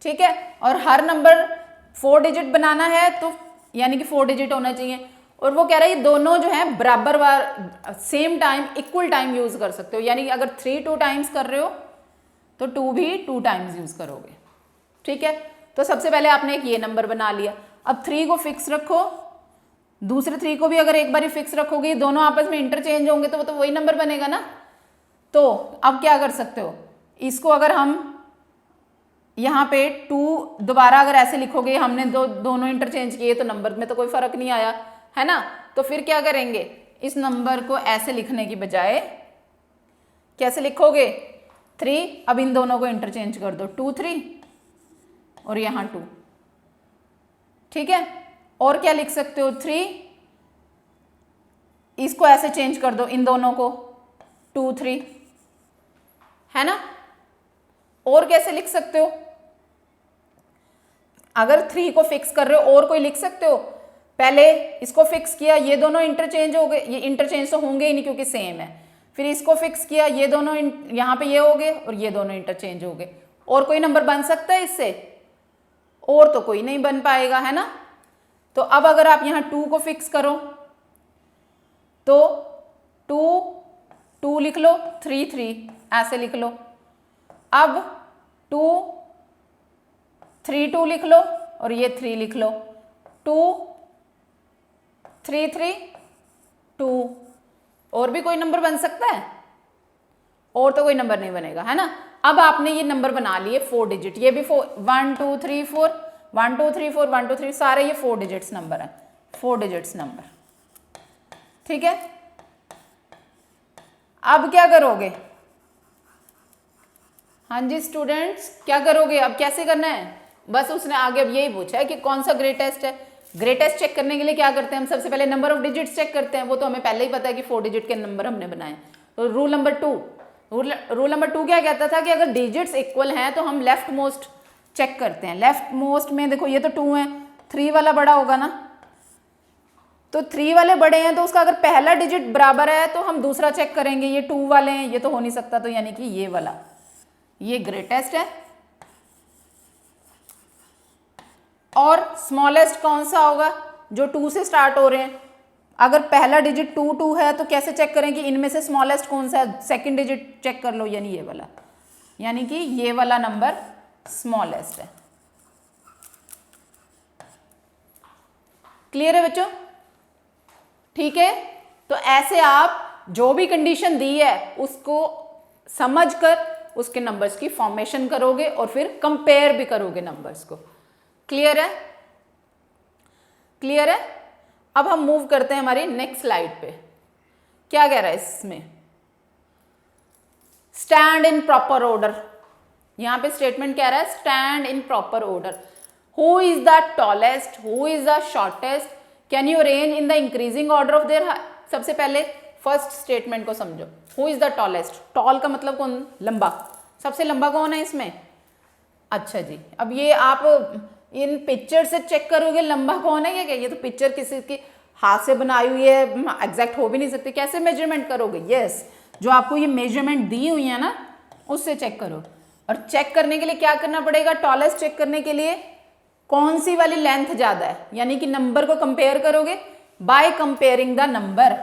ठीक है, और हर नंबर 4 डिजिट बनाना है, तो यानी कि 4 डिजिट होना चाहिए। और वो कह रहा है ये दोनों जो है बराबर बार same time equal time use कर सकते हो, यानी कि अगर 3 2 टाइम्स कर रहे हो तो 2 भी 2 टाइम्स यूज करोगे। ठीक है, तो सबसे पहले आपने एक ये नंबर बना लिया। अब 3 को फिक्स रखो, दूसरे 3 को भी अगर एक बार फिक्स रखोगे, दोनों आपस में इंटरचेंज होंगे तो वो तो वही नंबर बनेगा ना। तो अब क्या कर सकते हो, इसको अगर हम यहाँ पे 2 दोबारा अगर ऐसे लिखोगे, हमने दोनों इंटरचेंज किए तो नंबर में तो कोई फर्क नहीं आया, है ना। तो फिर क्या करेंगे, इस नंबर को ऐसे लिखने की बजाय कैसे लिखोगे 3, अब इन दोनों को इंटरचेंज कर दो 2 3 और यहाँ 2। ठीक है, और क्या लिख सकते हो 3, इसको ऐसे चेंज कर दो इन दोनों को 2 3, है ना। और कैसे लिख सकते हो, अगर 3 को फिक्स कर रहे हो और कोई लिख सकते हो। पहले इसको फिक्स किया, ये दोनों इंटरचेंज हो गए, ये इंटरचेंज तो होंगे ही नहीं क्योंकि सेम है। फिर इसको फिक्स किया, ये दोनों यहाँ पे ये हो गए और ये दोनों इंटरचेंज हो गए। और कोई नंबर बन सकता है इससे, और तो कोई नहीं बन पाएगा, है ना। तो अब अगर आप यहाँ 2 को फिक्स करो तो 2 2 लिख लो, 3 3 ऐसे लिख लो। अब 2 3 2 लिख लो और ये 3 लिख लो, 2 3 3 2। और भी कोई नंबर बन सकता है, और तो कोई नंबर नहीं बनेगा, है ना। अब आपने ये नंबर बना लिए 4 डिजिट, ये भी 1 2 3 4 1 2 3 4 1 2 3, सारे ये 4 डिजिट्स नंबर है, 4 डिजिट्स नंबर। ठीक है, अब क्या करोगे, हाँ जी स्टूडेंट्स क्या करोगे, अब कैसे करना है। बस उसने आगे अब यही पूछा है कि कौन सा ग्रेटेस्ट है। ग्रेटेस्ट चेक करने के लिए क्या करते हैं हम, सबसे पहले नंबर ऑफ डिजिट्स चेक करते हैं। वो तो हमें पहले ही पता है कि 4 डिजिट के नंबर हमने बनाए। तो रूल नंबर 2 क्या कहता था कि अगर डिजिट्स इक्वल हैं तो हम लेफ्ट मोस्ट चेक करते हैं। लेफ्ट मोस्ट में देखो ये तो 2 है, 3 वाला बड़ा होगा ना, तो 3 वाले बड़े हैं तो उसका अगर पहला डिजिट बराबर है तो हम दूसरा चेक करेंगे। ये 2 वाले हैं, ये तो हो नहीं सकता, तो यानी कि ये वाला ये ग्रेटेस्ट है। और स्मॉलेस्ट कौन सा होगा, जो 2 से स्टार्ट हो रहे हैं। अगर पहला डिजिट 2 2 है तो कैसे चेक करें कि इनमें से स्मॉलेस्ट कौन सा है, सेकंड डिजिट चेक कर लो, यानी ये वाला, यानी कि ये वाला नंबर स्मॉलेस्ट है। क्लियर है बच्चों, ठीक है। तो ऐसे आप जो भी कंडीशन दी है उसको समझकर उसके नंबर्स की फॉर्मेशन करोगे और फिर कंपेयर भी करोगे नंबर्स को। क्लियर है, क्लियर है। अब हम मूव करते हैं हमारी नेक्स्ट स्लाइड पे। क्या कह रहा है इसमें, स्टैंड इन प्रॉपर ऑर्डर, यहाँ पे स्टेटमेंट कह रहा है stand in proper order. Who is the tallest, who is the shortest, can you arrange in the increasing order of their. सबसे पहले फर्स्ट स्टेटमेंट को समझो। Who is the tallest, tall का मतलब कौन, लंबा, सबसे लंबा कौन है इसमें। अच्छा जी, अब ये आप इन पिक्चर से चेक करोगे लंबा कौन है, ये तो पिक्चर किसी की हाथ से बनाई हुई है, एग्जैक्ट हो भी नहीं सकती, कैसे मेजरमेंट करोगे। यस, जो आपको ये मेजरमेंट दी हुई है ना उससे चेक करो। और चेक करने के लिए क्या करना पड़ेगा, टॉलेस्ट चेक करने के लिए कौन सी वाली लेंथ ज्यादा है, यानी कि नंबर को कंपेयर करोगे by comparing the number,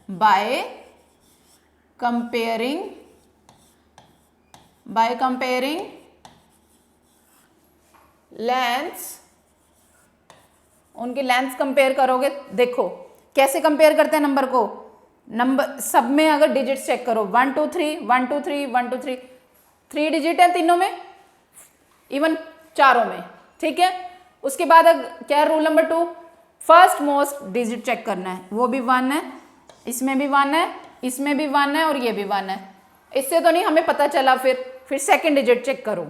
by comparing lengths, उनकी लेंथ्स कंपेयर करोगे। देखो कैसे कंपेयर करते हैं नंबर को, नंबर सब में अगर डिजिट्स चेक करो 1 2 3 1 2 3 1 2 3, 3 डिजिट है तीनों में, इवन चारों में, ठीक है। उसके बाद क्या है rule number 2, first most digit check करना है, वो भी 1 है, इसमें भी 1 है, इसमें भी 1 है और ये भी 1 है। इससे तो नहीं हमें पता चला, फिर सेकंड डिजिट चेक करो,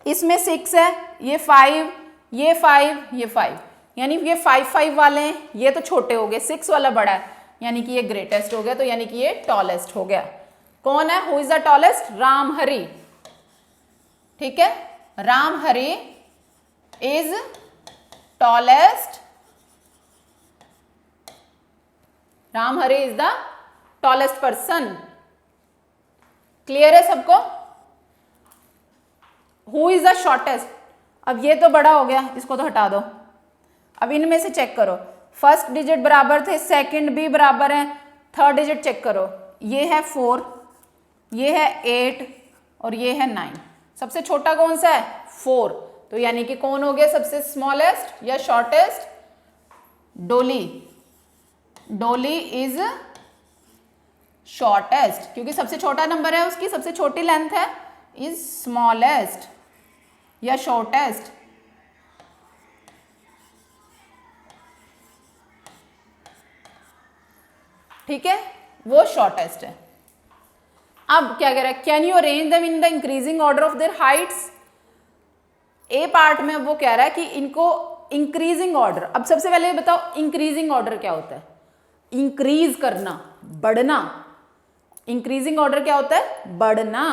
इसमें 6 है, ये 5, ये 5, ये 5, यानी ये 5 5 वाले हैं, ये तो छोटे हो गए, 6 वाला बड़ा है, यानी कि ये ग्रेटेस्ट हो गया, तो यानी कि ये टॉलेस्ट हो गया। कौन है, who is the tallest, Ramhari, ठीक है, Ramhari is tallest, Ramhari is the tallest person. Clear है सबको। हु इज द शॉर्टेस्ट, अब ये तो बड़ा हो गया, इसको तो हटा दो। अब इनमें से चेक करो, फर्स्ट डिजिट बराबर थे, सेकंड भी बराबर है, थर्ड डिजिट चेक करो, ये है 4, ये है 8 और ये है 9। सबसे छोटा कौन सा है, 4, तो यानी कि कौन हो गया सबसे स्मॉलेस्ट या शॉर्टेस्ट, डोली, डोली इज शॉर्टेस्ट, क्योंकि सबसे छोटा नंबर है, उसकी सबसे छोटी लेंथ है, इज स्मॉलेस्ट या शॉर्टेस्ट। ठीक है, वो शॉर्टेस्ट है। अब क्या कह रहा है, can you arrange them in the increasing order of there Heights. A part में वो कह रहा है कि इनको इंक्रीजिंग ऑर्डर। अब सबसे पहले बताओ इंक्रीजिंग ऑर्डर क्या होता है, इंक्रीज करना, बढ़ना। इंक्रीजिंग ऑर्डर क्या होता है, बढ़ना,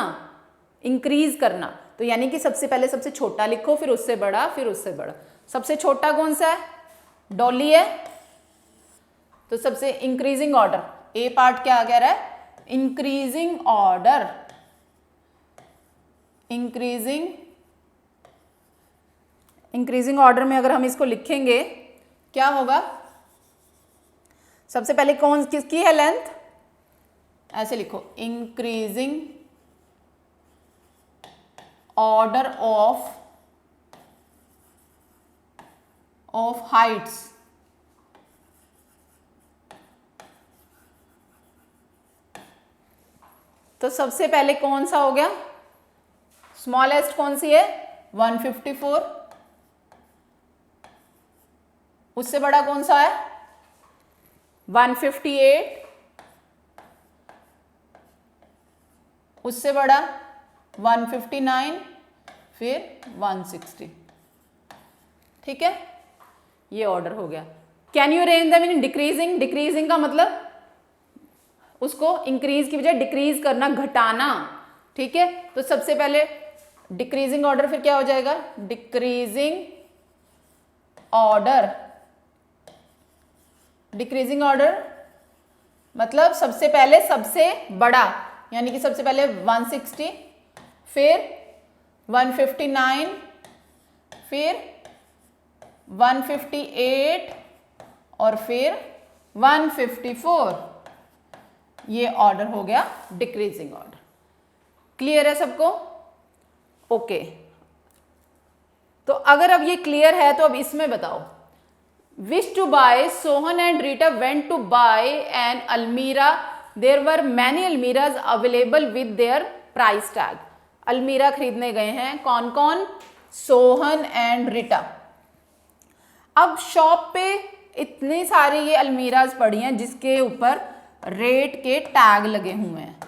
इंक्रीज करना। तो यानी कि सबसे पहले सबसे छोटा लिखो, फिर उससे बड़ा, फिर उससे बड़ा। सबसे छोटा कौन सा है, डॉली है, तो सबसे इंक्रीजिंग ऑर्डर। ए पार्ट क्या कह रहा है, इंक्रीजिंग ऑर्डर, इंक्रीजिंग ऑर्डर में अगर हम इसको लिखेंगे क्या होगा, सबसे पहले कौन किसकी है लेंथ, ऐसे लिखो, इंक्रीजिंग ऑर्डर ऑफ हाइट्स। तो सबसे पहले कौन सा हो गया, स्मॉलेस्ट कौन सी है, 154। उससे बड़ा कौन सा है, 158। उससे बड़ा 159, फिर 160। ठीक है, ये ऑर्डर हो गया। Can you arrange them in decreasing, decreasing का मतलब उसको इंक्रीज की बजाय डिक्रीज करना, घटाना। ठीक है, तो सबसे पहले डिक्रीजिंग ऑर्डर, फिर क्या हो जाएगा, डिक्रीजिंग ऑर्डर। डिक्रीजिंग ऑर्डर मतलब सबसे पहले सबसे बड़ा, यानी कि सबसे पहले 160, फिर 159, फिर 158 और फिर 154। ये ऑर्डर हो गया डिक्रीजिंग ऑर्डर। क्लियर है सबको, ओके। तो अगर अब ये क्लियर है तो अब इसमें बताओ, wish to buy, Sohan and Rita went to buy an almirah, there were many almirahs available with their price tag. अलमीरा खरीदने गए हैं कौन कौन, सोहन एंड रीटा। अब शॉप पे इतनी सारी ये अलमीराज पड़ी हैं जिसके ऊपर रेट के टैग लगे हुए हैं,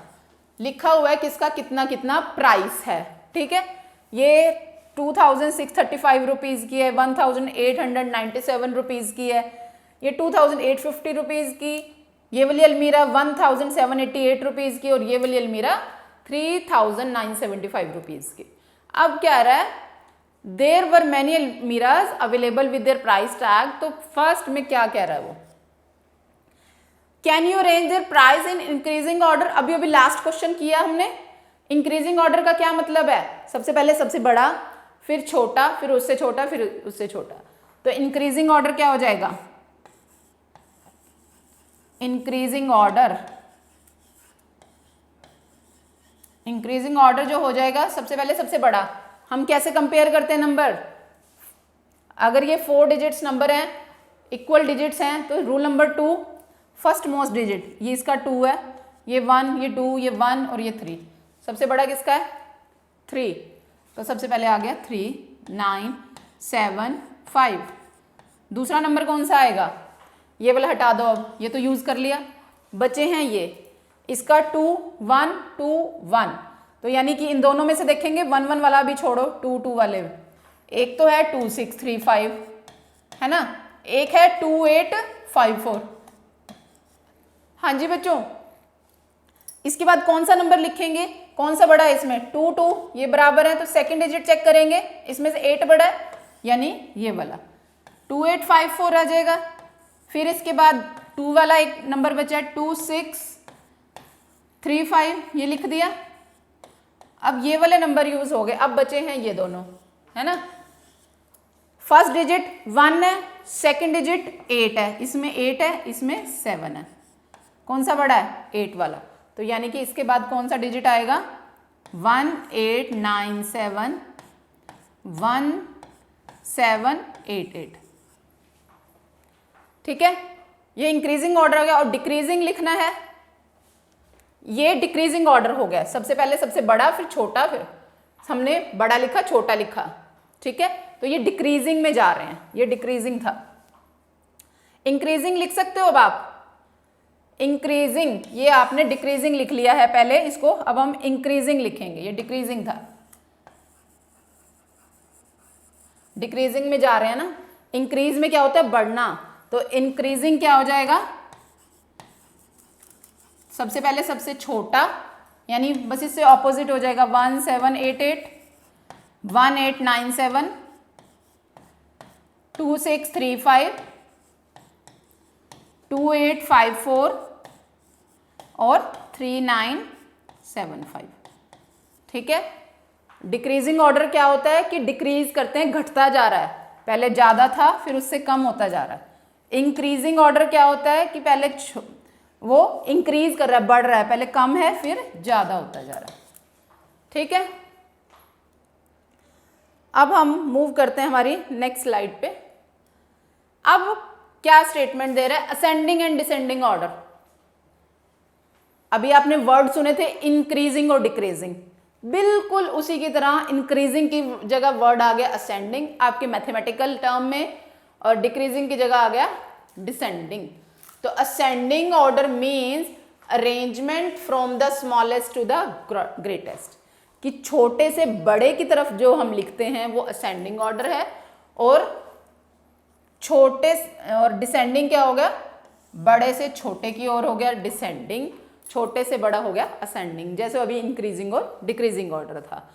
लिखा हुआ है किसका कितना कितना प्राइस है, ठीक है। ये 2635 रुपीज़ की है, 1897 रुपीज़ की है, ये 2850 रुपीज़ की, ये वाली अलमीरा 1788 रुपीज़ की, और ये वाली अलमीरा 3975 रुपीज़ की। अब क्या आ रहा है, there were many almirahs available with their price tag. तो फर्स्ट में क्या कह रहा है वो, can you arrange their price in increasing order. अभी अभी लास्ट क्वेश्चन किया हमने। इंक्रीजिंग ऑर्डर का क्या मतलब है, सबसे पहले सबसे बड़ा, फिर छोटा, फिर उससे छोटा, फिर उससे छोटा। तो इंक्रीजिंग ऑर्डर क्या हो जाएगा, इंक्रीजिंग ऑर्डर, इंक्रीजिंग ऑर्डर जो हो जाएगा सबसे पहले सबसे बड़ा। हम कैसे कंपेयर करते हैं नंबर, अगर ये 4 डिजिट्स नंबर हैं, इक्वल डिजिट्स हैं, तो rule number 2, first most digit, ये इसका 2 है, ये 1, ये 2, ये 1 और ये 3। सबसे बड़ा किसका है 3, तो सबसे पहले आ गया 3, 9, 7, 5। दूसरा नंबर कौन सा आएगा, ये वाला हटा दो, अब ये तो यूज़ कर लिया, बचे हैं ये, इसका 2, 1, 2, 1। तो यानी कि इन दोनों में से देखेंगे 1, 1 वाला भी छोड़ो, 2, 2 वाले, एक तो है 2, 6, 3, 5 है ना, एक है 2, 8, 5, 4। हाँ जी बच्चों, इसके बाद कौन सा नंबर लिखेंगे, कौन सा बड़ा है इसमें, 2, 2, ये बराबर है, तो सेकंड डिजिट चेक करेंगे, इसमें से 8 बड़ा है, यानी ये वाला 2, 8, 5, 4 आ जाएगा। फिर इसके बाद 2 वाला एक नंबर बचा है, 2, 6, 3, 5, ये लिख दिया। अब ये वाले नंबर यूज हो गए, अब बचे हैं ये दोनों, है ना। फर्स्ट डिजिट 1 है, सेकंड डिजिट 8 है, इसमें 8 है, इसमें 7 है, कौन सा बड़ा है 8 वाला। तो यानी कि इसके बाद कौन सा डिजिट आएगा 1, 8, 9, 7, 1, 7, 8, 8, ठीक है। ये इंक्रीजिंग ऑर्डर हो गया। और डिक्रीजिंग लिखना है, ये डिक्रीजिंग ऑर्डर हो गया, सबसे पहले सबसे बड़ा, फिर छोटा, फिर हमने बड़ा लिखा छोटा लिखा, ठीक है। तो ये डिक्रीजिंग में जा रहे हैं, ये डिक्रीजिंग था। इंक्रीजिंग लिख सकते हो अब आप, इंक्रीजिंग, ये आपने डिक्रीजिंग लिख लिया है पहले इसको, अब हम इंक्रीजिंग लिखेंगे, ये डिक्रीजिंग था, डिक्रीजिंग में जा रहे हैं ना। इंक्रीज में क्या होता है बढ़ना, तो इंक्रीजिंग क्या हो जाएगा, सबसे पहले सबसे छोटा, यानी बस इससे ऑपोजिट हो जाएगा 1, 7, 8, 8, 1, 8, 9, 7, 2, 6, 3, 5, 2, 8, 5, 4 और 3, 9, 7, 5, ठीक है। डिक्रीजिंग ऑर्डर क्या होता है कि डिक्रीज करते हैं, घटता जा रहा है, पहले ज़्यादा था फिर उससे कम होता जा रहा है। इंक्रीजिंग ऑर्डर क्या होता है कि पहले वो इंक्रीज कर रहा है, बढ़ रहा है, पहले कम है फिर ज़्यादा होता जा रहा है, ठीक है। अब हम मूव करते हैं हमारी नेक्स्ट स्लाइड पे। अब क्या स्टेटमेंट दे रहा है, असेंडिंग एंड डिसेंडिंग ऑर्डर। अभी आपने वर्ड सुने थे इंक्रीजिंग और डिक्रीजिंग, बिल्कुल उसी की तरह इंक्रीजिंग की जगह वर्ड आ गया असेंडिंग आपके मैथमेटिकल टर्म में, और डिक्रीजिंग की जगह आ गया डिसेंडिंग। तो ascending order means arrangement from the smallest to the greatest, कि छोटे से बड़े की तरफ जो हम लिखते हैं वो असेंडिंग ऑर्डर है, और छोटे और डिसेंडिंग क्या हो गया, बड़े से छोटे की ओर हो गया डिसेंडिंग, छोटे से बड़ा हो गया असेंडिंग। जैसे अभी इंक्रीजिंग और डिक्रीजिंग ऑर्डर था,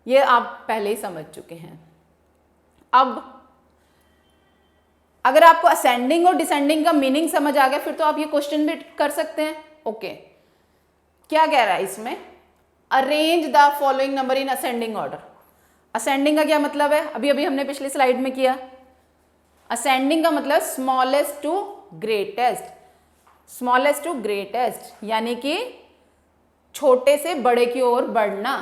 ये आप पहले ही समझ चुके हैं। अब अगर आपको असेंडिंग और डिसेंडिंग का मीनिंग समझ आ गया, फिर तो आप ये क्वेश्चन भी कर सकते हैं। ओके, क्या कह रहा है इसमें, arrange the following number in ascending order. Ascending का क्या मतलब है, अभी अभी हमने पिछली स्लाइड में किया। असेंडिंग का मतलब smallest to greatest, smallest to greatest, यानी कि छोटे से बड़े की ओर बढ़ना।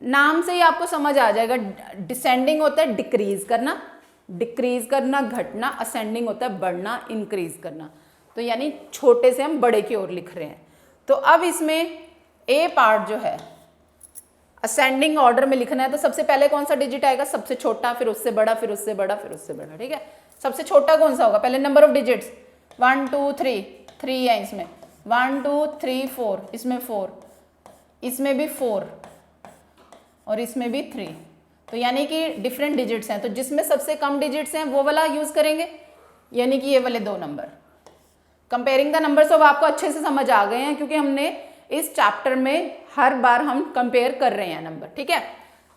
नाम से ही आपको समझ आ जाएगा, डिसेंडिंग होता है डिक्रीज करना, डिक्रीज करना घटना, असेंडिंग होता है बढ़ना इंक्रीज करना। तो यानी छोटे से हम बड़े की ओर लिख रहे हैं। तो अब इसमें ए पार्ट जो है असेंडिंग ऑर्डर में लिखना है, तो सबसे पहले कौन सा डिजिट आएगा, सबसे छोटा, फिर उससे बड़ा, फिर उससे बड़ा, फिर उससे बड़ा, ठीक है। सबसे छोटा कौन सा होगा, पहले नंबर ऑफ डिजिट्स 1, 2, 3 है इसमें, 1, 2, 3, 4, इसमें 4, इसमें भी 4 और इसमें भी 3, तो यानी कि डिफरेंट डिजिट्स हैं, तो जिसमें सबसे कम डिजिट्स हैं वो वाला यूज़ करेंगे, यानी कि ये वाले 2 नंबर। कंपेयरिंग द नंबर्स अब आपको अच्छे से समझ आ गए हैं, क्योंकि हमने इस चैप्टर में हर बार हम कंपेयर कर रहे हैं नंबर, ठीक है।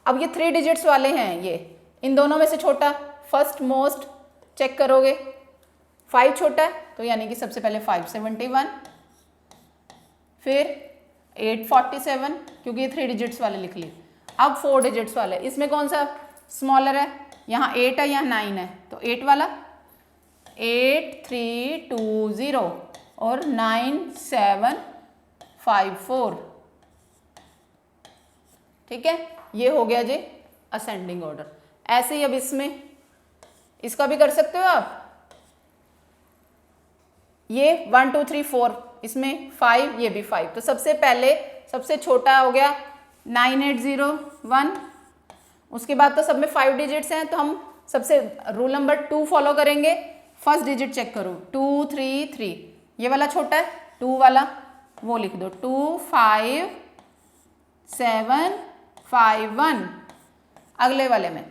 अब ये 3 डिजिट्स वाले हैं, ये इन दोनों में से छोटा फर्स्ट मोस्ट चेक करोगे, 5 छोटा है, तो यानी कि सबसे पहले 571, फिर 847, क्योंकि ये 3 डिजिट्स वाले लिख लिए। अब 4 डिजिट्स वाले, इसमें कौन सा स्मॉलर है, यहाँ 8 है, यहाँ 9 है, तो 8 वाला 8320 और 9754, ठीक है। ये हो गया जी असेंडिंग ऑर्डर। ऐसे ही अब इसमें इसका भी कर सकते हो आप, ये 1 2 3 4, इसमें 5, ये भी 5, तो सबसे पहले सबसे छोटा हो गया 9801, उसके बाद तो सब में 5 डिजिट्स हैं, तो हम सबसे रूल नंबर 2 फॉलो करेंगे। फर्स्ट डिजिट चेक करो 233, ये वाला छोटा है, 2 वाला वो लिख दो 25751 अगले वाले में।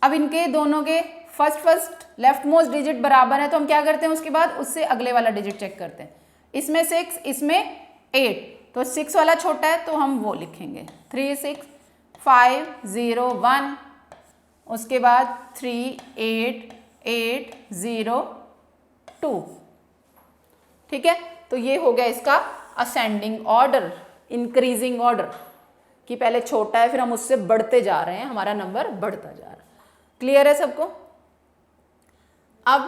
अब इनके दोनों के फर्स्ट लेफ्ट मोस्ट डिजिट बराबर है, तो हम क्या करते हैं उसके बाद उससे अगले वाला डिजिट चेक करते हैं। इसमें 6, इसमें 8, तो 6 वाला छोटा है, तो हम वो लिखेंगे 36501, उसके बाद 38802, ठीक है। तो ये हो गया इसका असेंडिंग ऑर्डर, इंक्रीजिंग ऑर्डर, कि पहले छोटा है फिर हम उससे बढ़ते जा रहे हैं, हमारा नंबर बढ़ता जा रहा है। क्लियर है सबको? अब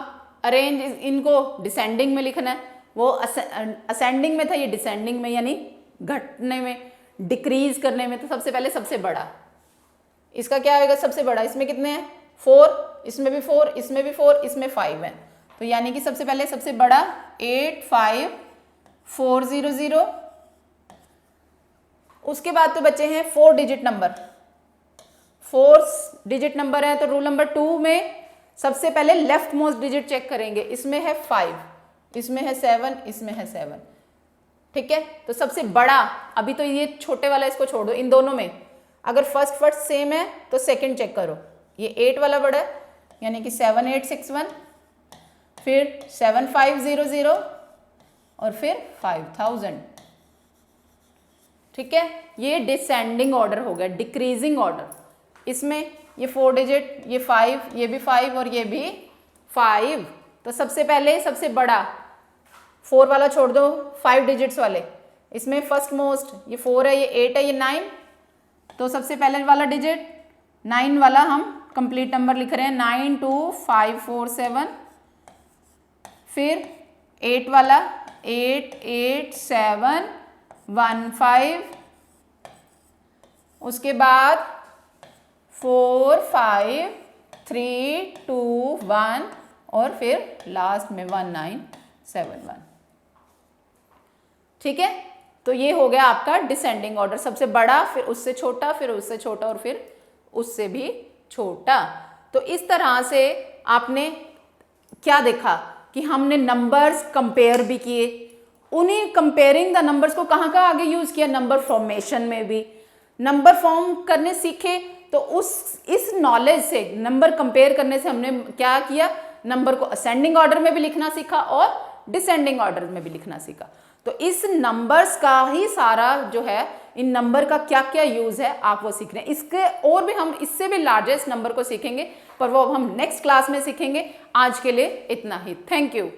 अरेंज इनको डिसेंडिंग में लिखना है, वो असेंडिंग में था, ये डिसेंडिंग में, यानी घटने में, डिक्रीज करने में। तो सबसे पहले सबसे बड़ा, इसका क्या आएगा सबसे बड़ा, इसमें कितने हैं 4, इसमें भी 4, इसमें भी 4, इसमें 5 है, तो यानी कि सबसे पहले सबसे बड़ा 85400। उसके बाद तो बचे हैं 4 डिजिट नंबर, 4 डिजिट नंबर है, तो रूल नंबर 2 में सबसे पहले लेफ्ट मोस्ट डिजिट चेक करेंगे। इसमें है 5, इसमें है 7, इसमें है 7, ठीक है। तो सबसे बड़ा, अभी तो ये छोटे वाला इसको छोड़ दो, इन दोनों में अगर फर्स्ट सेम है तो सेकंड चेक करो, ये 8 वाला बड़ा है, यानी कि 7861, फिर 7500 और फिर 5000, ठीक है। ये डिसेंडिंग ऑर्डर हो गया, डिक्रीजिंग ऑर्डर। इसमें ये 4 डिजिट, ये 5, ये भी 5 और ये भी 5, तो सबसे पहले सबसे बड़ा 4 वाला छोड़ दो, 5 डिजिट्स वाले, इसमें फर्स्ट मोस्ट ये 4 है, ये 8 है, ये 9, तो सबसे पहले वाला डिजिट 9 वाला हम कंप्लीट नंबर लिख रहे हैं 92547, फिर 8 वाला 88715, उसके बाद 45321 और फिर लास्ट में 1971, ठीक है। तो ये हो गया आपका डिसेंडिंग ऑर्डर, सबसे बड़ा, फिर उससे छोटा, फिर उससे छोटा और फिर उससे भी छोटा। तो इस तरह से आपने क्या देखा कि हमने नंबर्स कंपेयर भी किए, उन्हीं कंपेयरिंग द नंबर्स को कहाँ कहाँ आगे यूज किया, नंबर फॉर्मेशन में भी नंबर फॉर्म करने सीखे। तो इस नॉलेज से, नंबर कंपेयर करने से हमने क्या किया, नंबर को असेंडिंग ऑर्डर में भी लिखना सीखा और डिसेंडिंग ऑर्डर में भी लिखना सीखा। तो इस नंबर्स का ही सारा जो है, इन नंबर का क्या क्या यूज है आप वो सीख रहे हैं। इसके और भी हम इससे भी लार्जेस्ट नंबर को सीखेंगे, पर वो अब हम नेक्स्ट क्लास में सीखेंगे। आज के लिए इतना ही, थैंक यू।